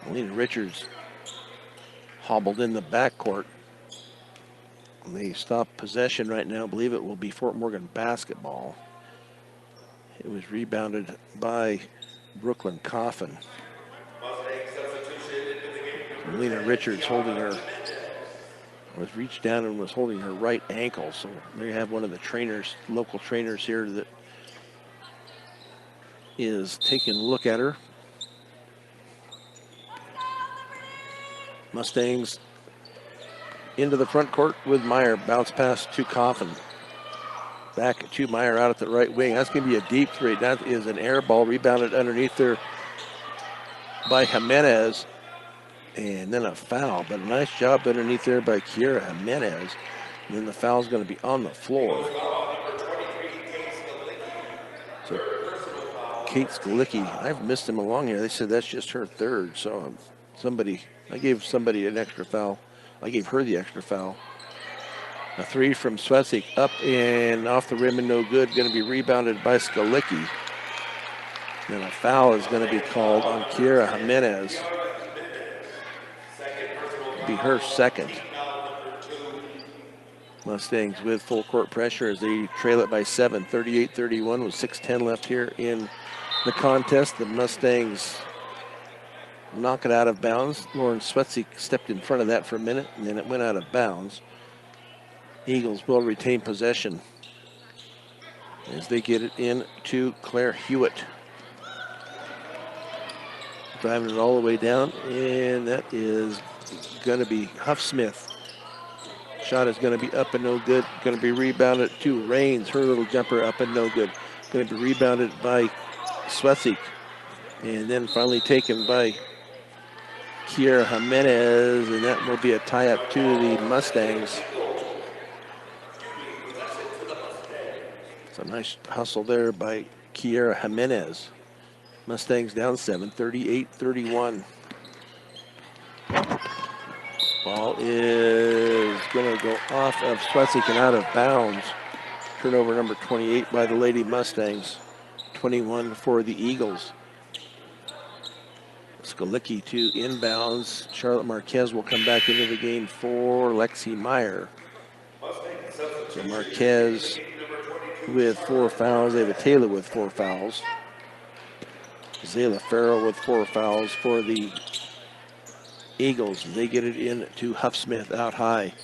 Melina Richards hobbled in the backcourt. They stop possession right now. I believe it will be Fort Morgan basketball. It was rebounded by Brooklyn Coffin. Melina Richards holding her, was reached down and was holding her right ankle. So they have one of the trainers, local trainers here that is taking a look at her. Mustangs into the front court with Meyer. Bounce pass to Coffin. Back to Meyer out at the right wing. That's going to be a deep 3. That is an air ball rebounded underneath there by Jimenez. And then a foul, but a nice job underneath there by Kiera Jimenez. And then the foul is going to be on the floor. So Kate Skalicki, I've missed him along here. They said that's just her 3rd. So I gave somebody an extra foul. I gave her the extra foul. A 3 from Swetsik up and off the rim and no good. Going to be rebounded by Skalicki. Then a foul is going to be called on Kiera Jimenez. Be her 2nd. Mustangs with full court pressure as they trail it by 7, 38-31 with 6:10 left here in the contest. The Mustangs knock it out of bounds. Lauren Swetzik stepped in front of that for a minute, and then it went out of bounds. Eagles will retain possession as they get it in to Claire Hewitt. Driving it all the way down, and that is going to be Huffsmith. Shot is going to be up and no good. Going to be rebounded to Rains. Her little jumper up and no good. Going to be rebounded by Swetzik. And then finally taken by Kiera Jimenez, and that will be a tie-up to the Mustangs. It's a nice hustle there by Kiera Jimenez. Mustangs down 7, 38-31. Ball is going to go off of Swetzik and out of bounds. Turnover number 28 by the Lady Mustangs. 21 for the Eagles. Skalicki to inbounds. Charlotte Marquez will come back into the game for Lexi Meyer. So Marquez with 4 fouls. Ava Taylor with 4 fouls. Zayla Farrell with 4 fouls for the Eagles. They get it in to Huffsmith out high.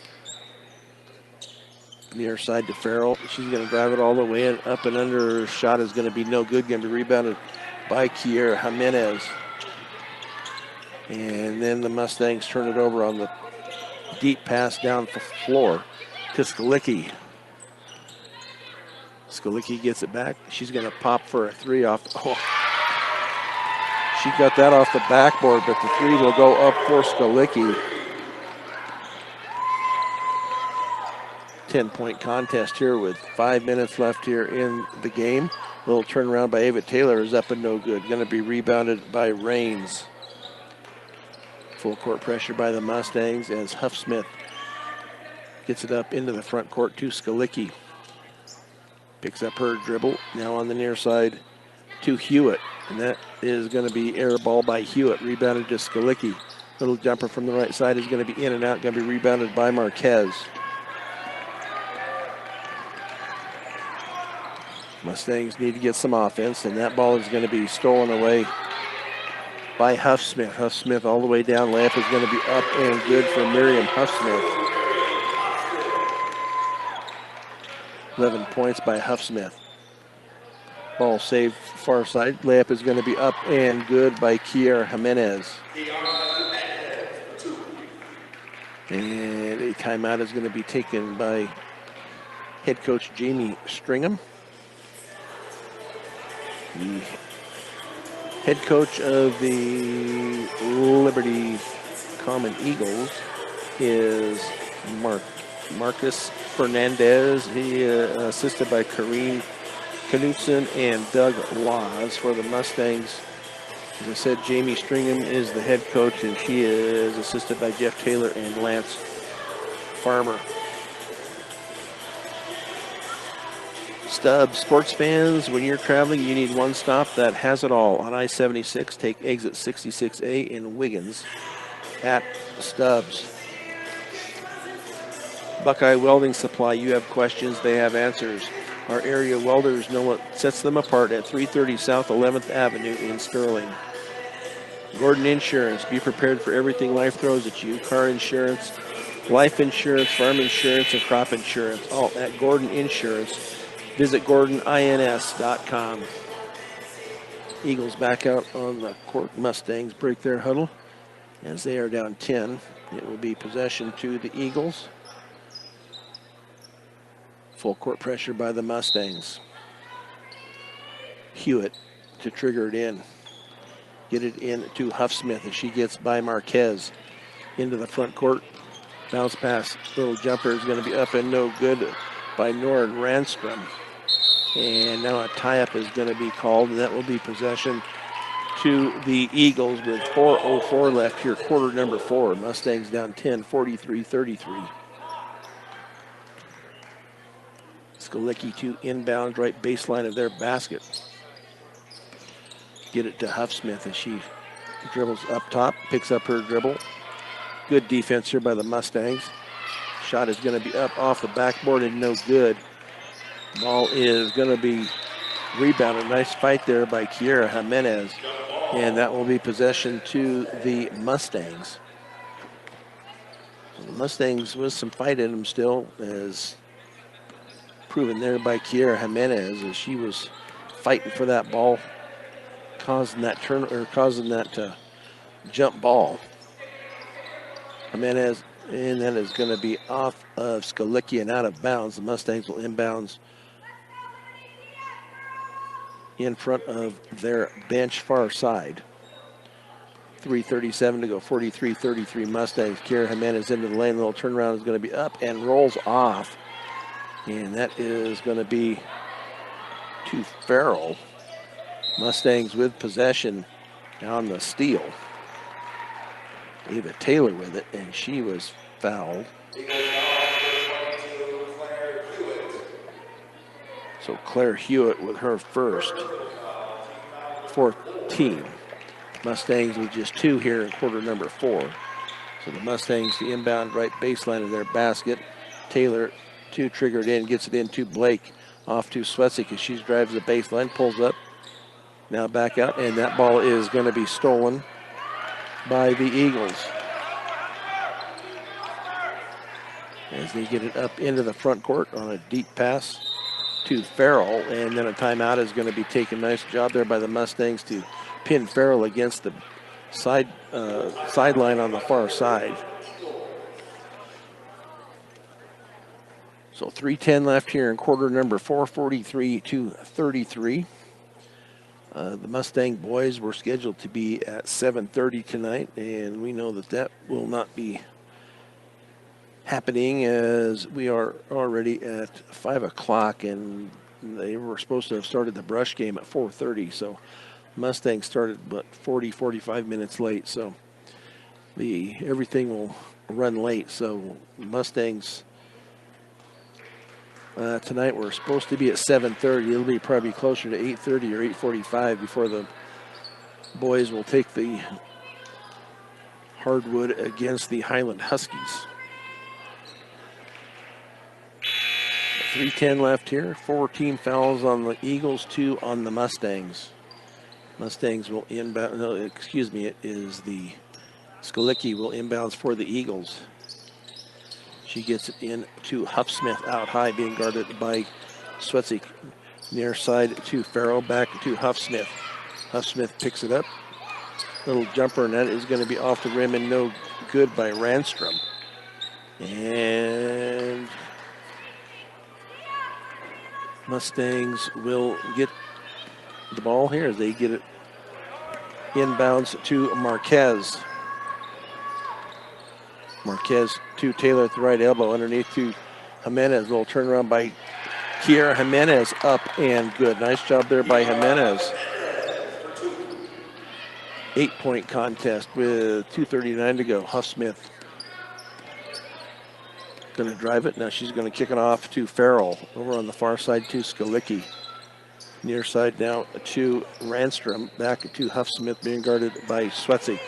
Near side to Farrell. She's going to drive it all the way and up and under. Her shot is going to be no good. Going to be rebounded by Kiera Jimenez. And then the Mustangs turn it over on the deep pass down the floor to Skalicki. Skalicki gets it back. She's going to pop for a 3 off. Oh. She got that off the backboard, but the 3 will go up for Skalicki. 10-point contest here with 5 minutes left here in the game. Little turnaround by Ava Taylor is up and no good. Going to be rebounded by Rains. Full court pressure by the Mustangs as Huffsmith gets it up into the front court to Skalicki. Picks up her dribble. Now on the near side to Hewitt. And that is going to be air ball by Hewitt. Rebounded to Skalicki. Little jumper from the right side is going to be in and out. Going to be rebounded by Marquez. Mustangs need to get some offense, and that ball is going to be stolen away by Huffsmith. Huffsmith all the way down. Layup is going to be up and good for Miriam Huffsmith. 11 points by Huffsmith. Ball saved far side. Layup is going to be up and good by Kiera Jimenez. And a timeout is going to be taken by head coach Jamie Stringham. The head coach of the Liberty Common Eagles is Marcus Fernandez. He assisted by Kareen Knutson and Doug Laws. For the Mustangs, as I said, Jamie Stringham is the head coach, and she is assisted by Jeff Taylor and Lance Farmer. Stubbs sports fans, when you're traveling, you need one stop that has it all. On I-76, take exit 66A in Wiggins at Stubbs. Buckeye Welding Supply, you have questions, they have answers. Our area welders know what sets them apart at 330 South 11th Avenue in Sterling. Gordon Insurance, be prepared for everything life throws at you. Car insurance, life insurance, farm insurance, and crop insurance, all at Gordon Insurance. Visit GordonINS.com. Eagles back out on the court. Mustangs break their huddle as they are down 10. It will be possession to the Eagles. Full court pressure by the Mustangs. Hewitt to trigger it in. Get it in to Huffsmith as she gets by Marquez. Into the front court. Bounce pass. Little jumper is going to be up and no good by Nora Ranstrom. And now a tie-up is going to be called, and that will be possession to the Eagles with 4:04 left here, quarter number 4. Mustangs down 10, 43-33. Skalicki to inbound right baseline of their basket. Get it to Huffsmith as she dribbles up top, picks up her dribble. Good defense here by the Mustangs. Shot is going to be up off the backboard and no good. Ball is going to be Rebound, a nice fight there by Kiera Jimenez. And that will be possession to the Mustangs. The Mustangs with some fight in them still, as proven there by Kiera Jimenez, as she was fighting for that ball, causing that jump ball. Jimenez, and that is going to be off of Skalicki and out of bounds. The Mustangs will inbounds in front of their bench far side. 3:37 to go, 43-33 Mustangs. Kiera Jimenez into the lane. Little turnaround is going to be up and rolls off. And that is going to be to Farrell. Mustangs with possession on the steal. Ava Taylor with it, and she was fouled. So Claire Hewitt with her first. 14. Mustangs with just 2 here in quarter number 4. So the Mustangs, the inbound right baseline of their basket. Taylor, 2 triggered in, gets it in to Blake. Off to Swetzik as she drives the baseline, pulls up. Now back out, and that ball is going to be stolen by the Eagles. As they get it up into the front court on a deep pass to Farrell, and then a timeout is going to be taken. Nice job there by the Mustangs to pin Farrell against the sideline on the far side. So 3:10 left here in quarter number 4, 43-33. The Mustang boys were scheduled to be at 7:30 tonight, and we know that that will not be happening as we are already at 5 o'clock, and they were supposed to have started the brush game at 4:30. So Mustangs started but 45 minutes late, so everything will run late. So Mustangs tonight we're supposed to be at 7:30. It'll be probably closer to 8:30 or 8:45 before the boys will take the hardwood against the Highland Huskies. 3:10 left here. 14 fouls on the Eagles, 2 on the Mustangs. Mustangs will inbound. No, excuse me. It is the Skalicki will inbounds for the Eagles. She gets it in to Huffsmith out high, being guarded by Swetzik. Near side to Farrell, back to Huffsmith. Huffsmith picks it up. Little jumper, and that is going to be off the rim and no good by Ranstrom. And Mustangs will get the ball here as they get it inbounds to Marquez. Marquez to Taylor at the right elbow, underneath to Jimenez. Little turnaround by Kiera Jimenez, up and good. Nice job there by Jimenez. 8-point contest with 2:39 to go. Huffsmith going to drive it. Now she's going to kick it off to Farrell. Over on the far side to Skalicki. Near side now to Ranstrom. Back to Huffsmith, being guarded by Swetzik.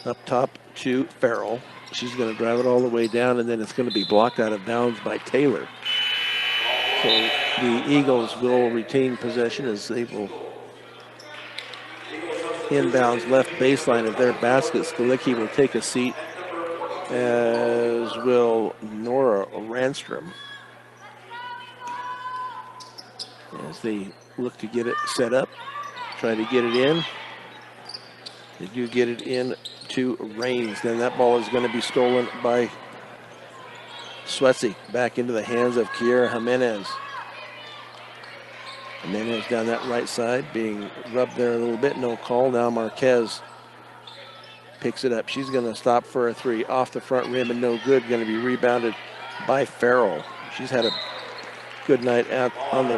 Up top to Farrell. She's going to drive it all the way down, and then it's going to be blocked out of bounds by Taylor. So the Eagles will retain possession as they will inbounds left baseline of their basket. Skalicki will take a seat, as will Nora Ranstrom, as they look to get it set up, try to get it in. They do get it in to Raines. Then that ball is going to be stolen by Swetzik. Back into the hands of Kiera Jimenez. Jimenez down that right side, being rubbed there a little bit. No call. Now Marquez picks it up. She's going to stop for a 3. Off the front rim and no good. Going to be rebounded by Farrell. She's had a good night out on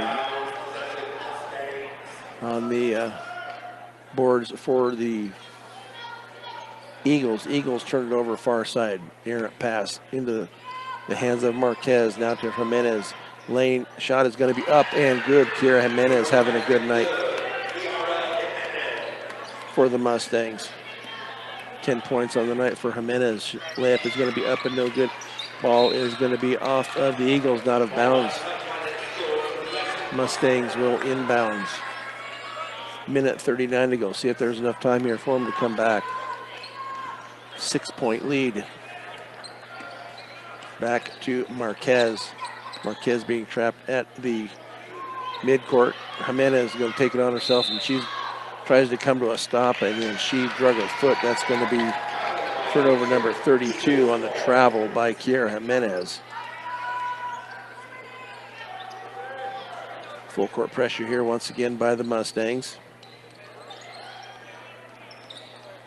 the boards for the Eagles. Eagles turn it over far side. Errant pass into the hands of Marquez. Now to Jimenez. Lane shot is going to be up and good. Kiera Jimenez having a good night for the Mustangs. 10 points on the night for Jimenez. Layup is going to be up and no good. Ball is going to be off of the Eagles, not of bounds. Mustangs will inbounds. Minute 39 to go. See if there's enough time here for them to come back. 6-point lead. Back to Marquez. Marquez being trapped at the midcourt. Jimenez is going to take it on herself, and she tries to come to a stop, and then she drug her foot. That's going to be turnover number 32 on the travel by Kiera Jimenez. Full court pressure here once again by the Mustangs.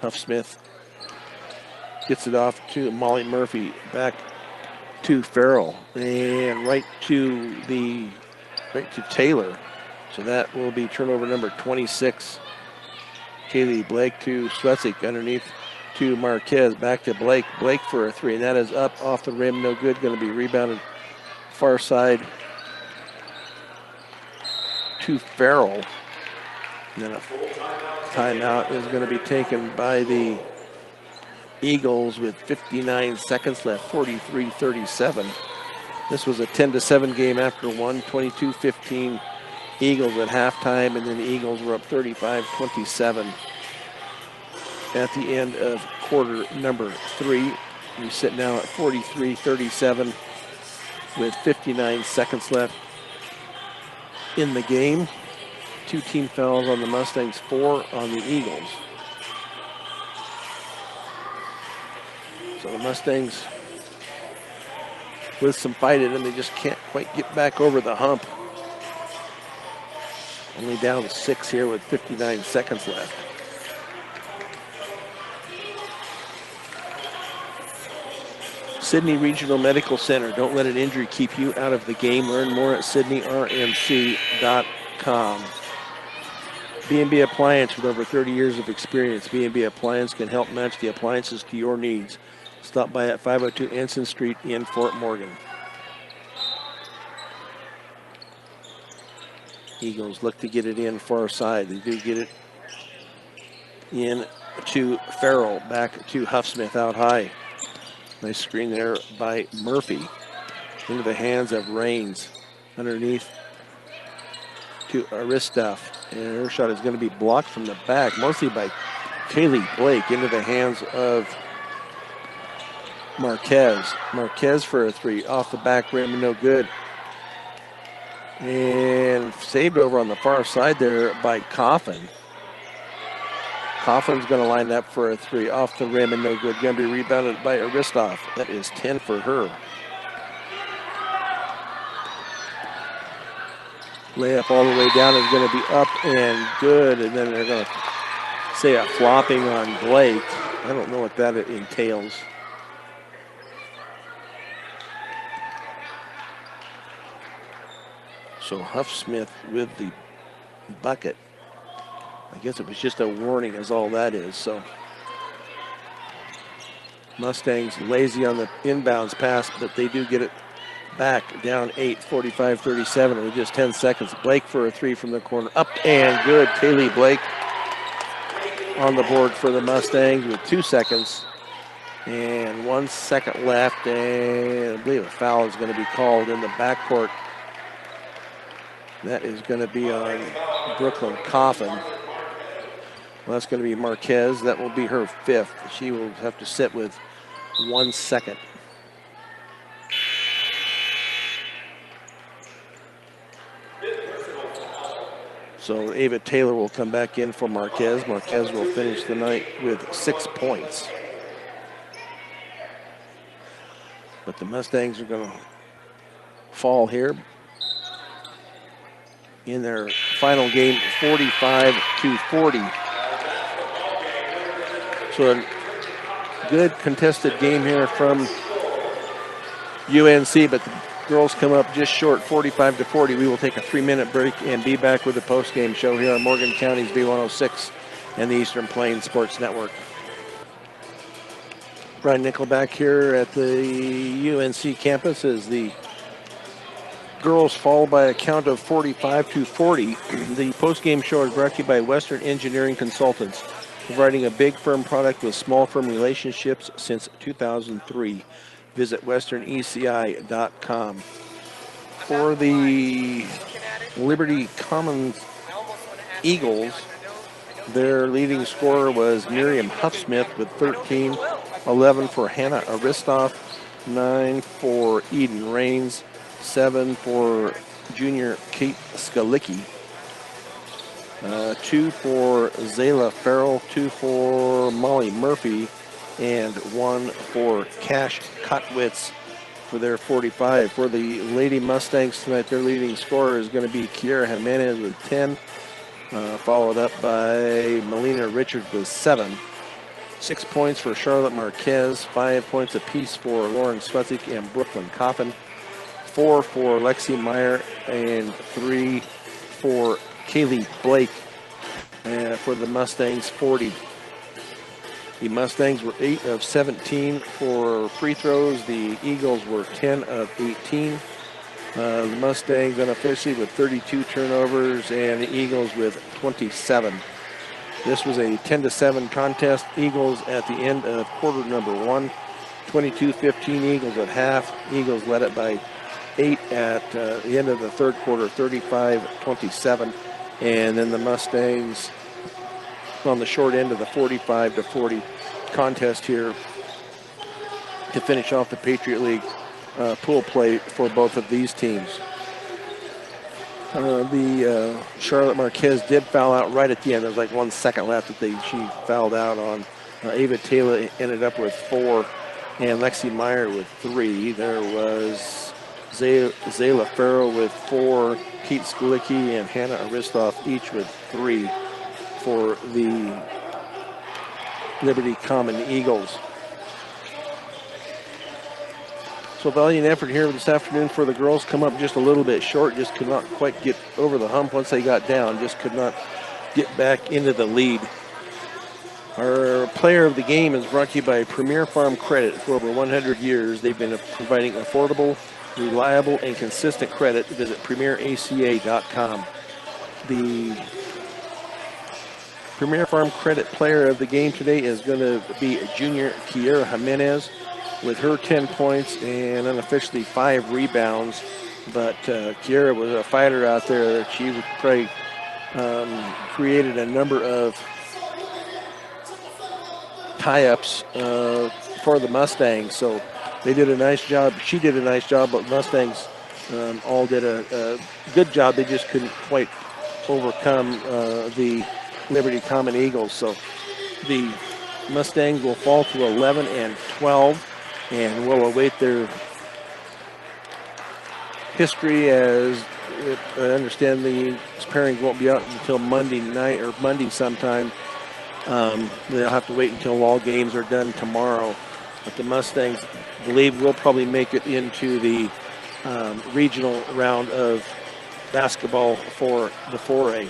Huffsmith gets it off to Molly Murphy. Back to Farrell. And right to Taylor. So that will be turnover number 26. Kaylee Blake to Swetzik underneath to Marquez. Back to Blake. Blake for a three. And that is up off the rim. No good. Going to be rebounded far side to Farrell. And then a timeout is going to be taken by the Eagles with 59 seconds left, 43-37. This was a 10-7 game after one, 22-15 Eagles at halftime, and then the Eagles were up 35-27 at the end of quarter number 3. We sit now at 43-37 with 59 seconds left in the game. 2 team fouls on the Mustangs, 4 on the Eagles. So the Mustangs with some fight in them, they just can't quite get back over the hump. Only down to 6 here with 59 seconds left. Sydney Regional Medical Center. Don't let an injury keep you out of the game. Learn more at sydneyrmc.com. B&B Appliance, with over 30 years of experience, B&B Appliance can help match the appliances to your needs. Stop by at 502 Ensign Street in Fort Morgan. Eagles look to get it in far side. They do get it in to Farrell. Back to Huffsmith out high. Nice screen there by Murphy. Into the hands of Rains. Underneath to Aristov. And her shot is going to be blocked from the back, mostly by Kaylee Blake. Into the hands of Marquez. Marquez for a three. Off the back rim, no good. And saved over on the far side there by Coffin. Coffin's going to line up for a three. Off the rim and no good. Going to be rebounded by Aristov. That is 10 for her. Layup all the way down is going to be up and good. And then they're going to say a flopping on Blake. I don't know what that entails. So Huffsmith with the bucket. I guess it was just a warning is all that is. So Mustangs lazy on the inbounds pass, but they do get it back down 8, 45-37 with just 10 seconds. Blake for a three from the corner. Up and good. Kaylee Blake on the board for the Mustangs with 2 seconds. And 1 second left. And I believe a foul is going to be called in the backcourt. That is going to be on Brooklyn Coffin. Well, that's going to be Marquez. That will be her 5th. She will have to sit with 1 second. So Ava Taylor will come back in for Marquez. Marquez will finish the night with 6 points. But the Mustangs are going to fall here in their final game, 45-40. So a good contested game here from UNC, but the girls come up just short, 45-40. We will take a 3-minute break and be back with the post-game show here on Morgan County's V106 and the Eastern Plains Sports Network. Brian Nickelback here at the UNC campus as the girls fall by a count of 45-40. The post-game show is brought to you by Western Engineering Consultants, providing a big firm product with small firm relationships since 2003. Visit westerneci.com. For the Liberty Commons Eagles, their leading scorer was Miriam Huffsmith with 13, 11 for Hannah Aristoff, 9 for Eden Rains, 7 for junior Kate Skalicki, 2 for Zayla Farrell, 2 for Molly Murphy, and 1 for Cash Kotwitz for their 45. For the Lady Mustangs tonight, their leading scorer is going to be Kiera Jimenez with 10, followed up by Melina Richards with 7. 6 points for Charlotte Marquez, 5 points apiece for Lauren Sputzik and Brooklyn Coffin, 4 for Lexi Meyer, and 3 for Kaylee Blake for the Mustangs 40. The Mustangs were 8 of 17 for free throws. The Eagles were 10 of 18. The Mustangs unofficially with 32 turnovers, and the Eagles with 27. This was a 10-7 contest. Eagles at the end of quarter number 1, 22-15 Eagles at half. Eagles led it by 8 at the end of the third quarter, 35-27. And then the Mustangs on the short end of the 45-40 contest here to finish off the Patriot League pool play for both of these teams. The Charlotte Marquez did foul out right at the end. There was like 1 second left that she fouled out on. Ava Taylor ended up with 4, and Lexi Meyer with 3. There was Zayla Farrell with 4, Kate Skalicki and Hannah Aristoff each with 3 for the Liberty Common Eagles. So valiant effort here this afternoon for the girls. Come up just a little bit short, just could not quite get over the hump once they got down, just could not get back into the lead. Our player of the game is brought to you by Premier Farm Credit. For over 100 years, they've been providing affordable, reliable, and consistent credit. Visit premieraca.com. The Premier Farm Credit player of the game today is going to be junior Kiera Jimenez with her 10 points and unofficially 5 rebounds. But Kiera was a fighter out there. She probably created a number of tie-ups for the Mustangs. So they did a nice job. She did a nice job, but Mustangs all did a good job. They just couldn't quite overcome the Liberty Common Eagles. So the Mustangs will fall to 11 and 12 and will await their history, as I understand the pairings won't be out until Monday night or Monday sometime. They'll have to wait until all games are done tomorrow. But the Mustangs, I believe, will probably make it into the regional round of basketball for the 4A.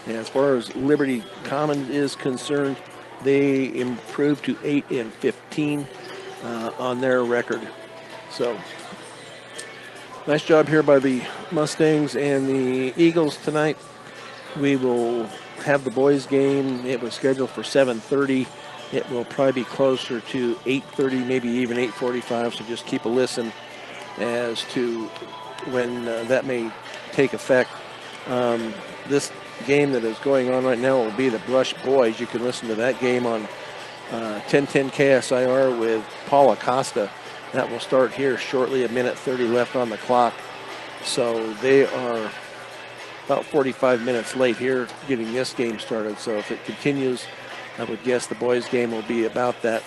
And as far as Liberty Common is concerned, they improved to 8 and 15 on their record. So nice job here by the Mustangs and the Eagles tonight. We will have the boys game. It was scheduled for 7:30. It will probably be closer to 8:30, maybe even 8:45. So just keep a listen as to when that may take effect. This game that is going on right now will be the Brush Boys. You can listen to that game on 1010 KSIR with Paul Acosta. That will start here shortly, 1:30 left on the clock. So they are about 45 minutes late here getting this game started. So if it continues, I would guess the boys game will be about that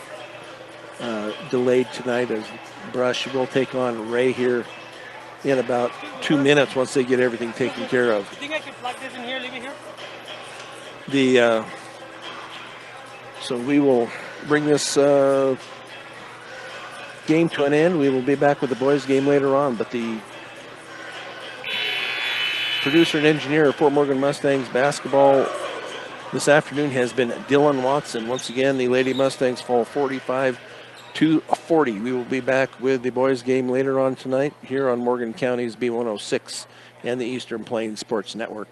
delayed tonight, as Brush will take on Ray here in about 2 minutes once they get everything taken care of. You think I can plug this in here, leave it here? So we will bring this game to an end. We will be back with the boys game later on, but the producer and engineer of Fort Morgan Mustangs basketball this afternoon has been Dylan Watson. Once again, the Lady Mustangs fall 45-40. We will be back with the boys game later on tonight here on Morgan County's B106 and the Eastern Plains Sports Network.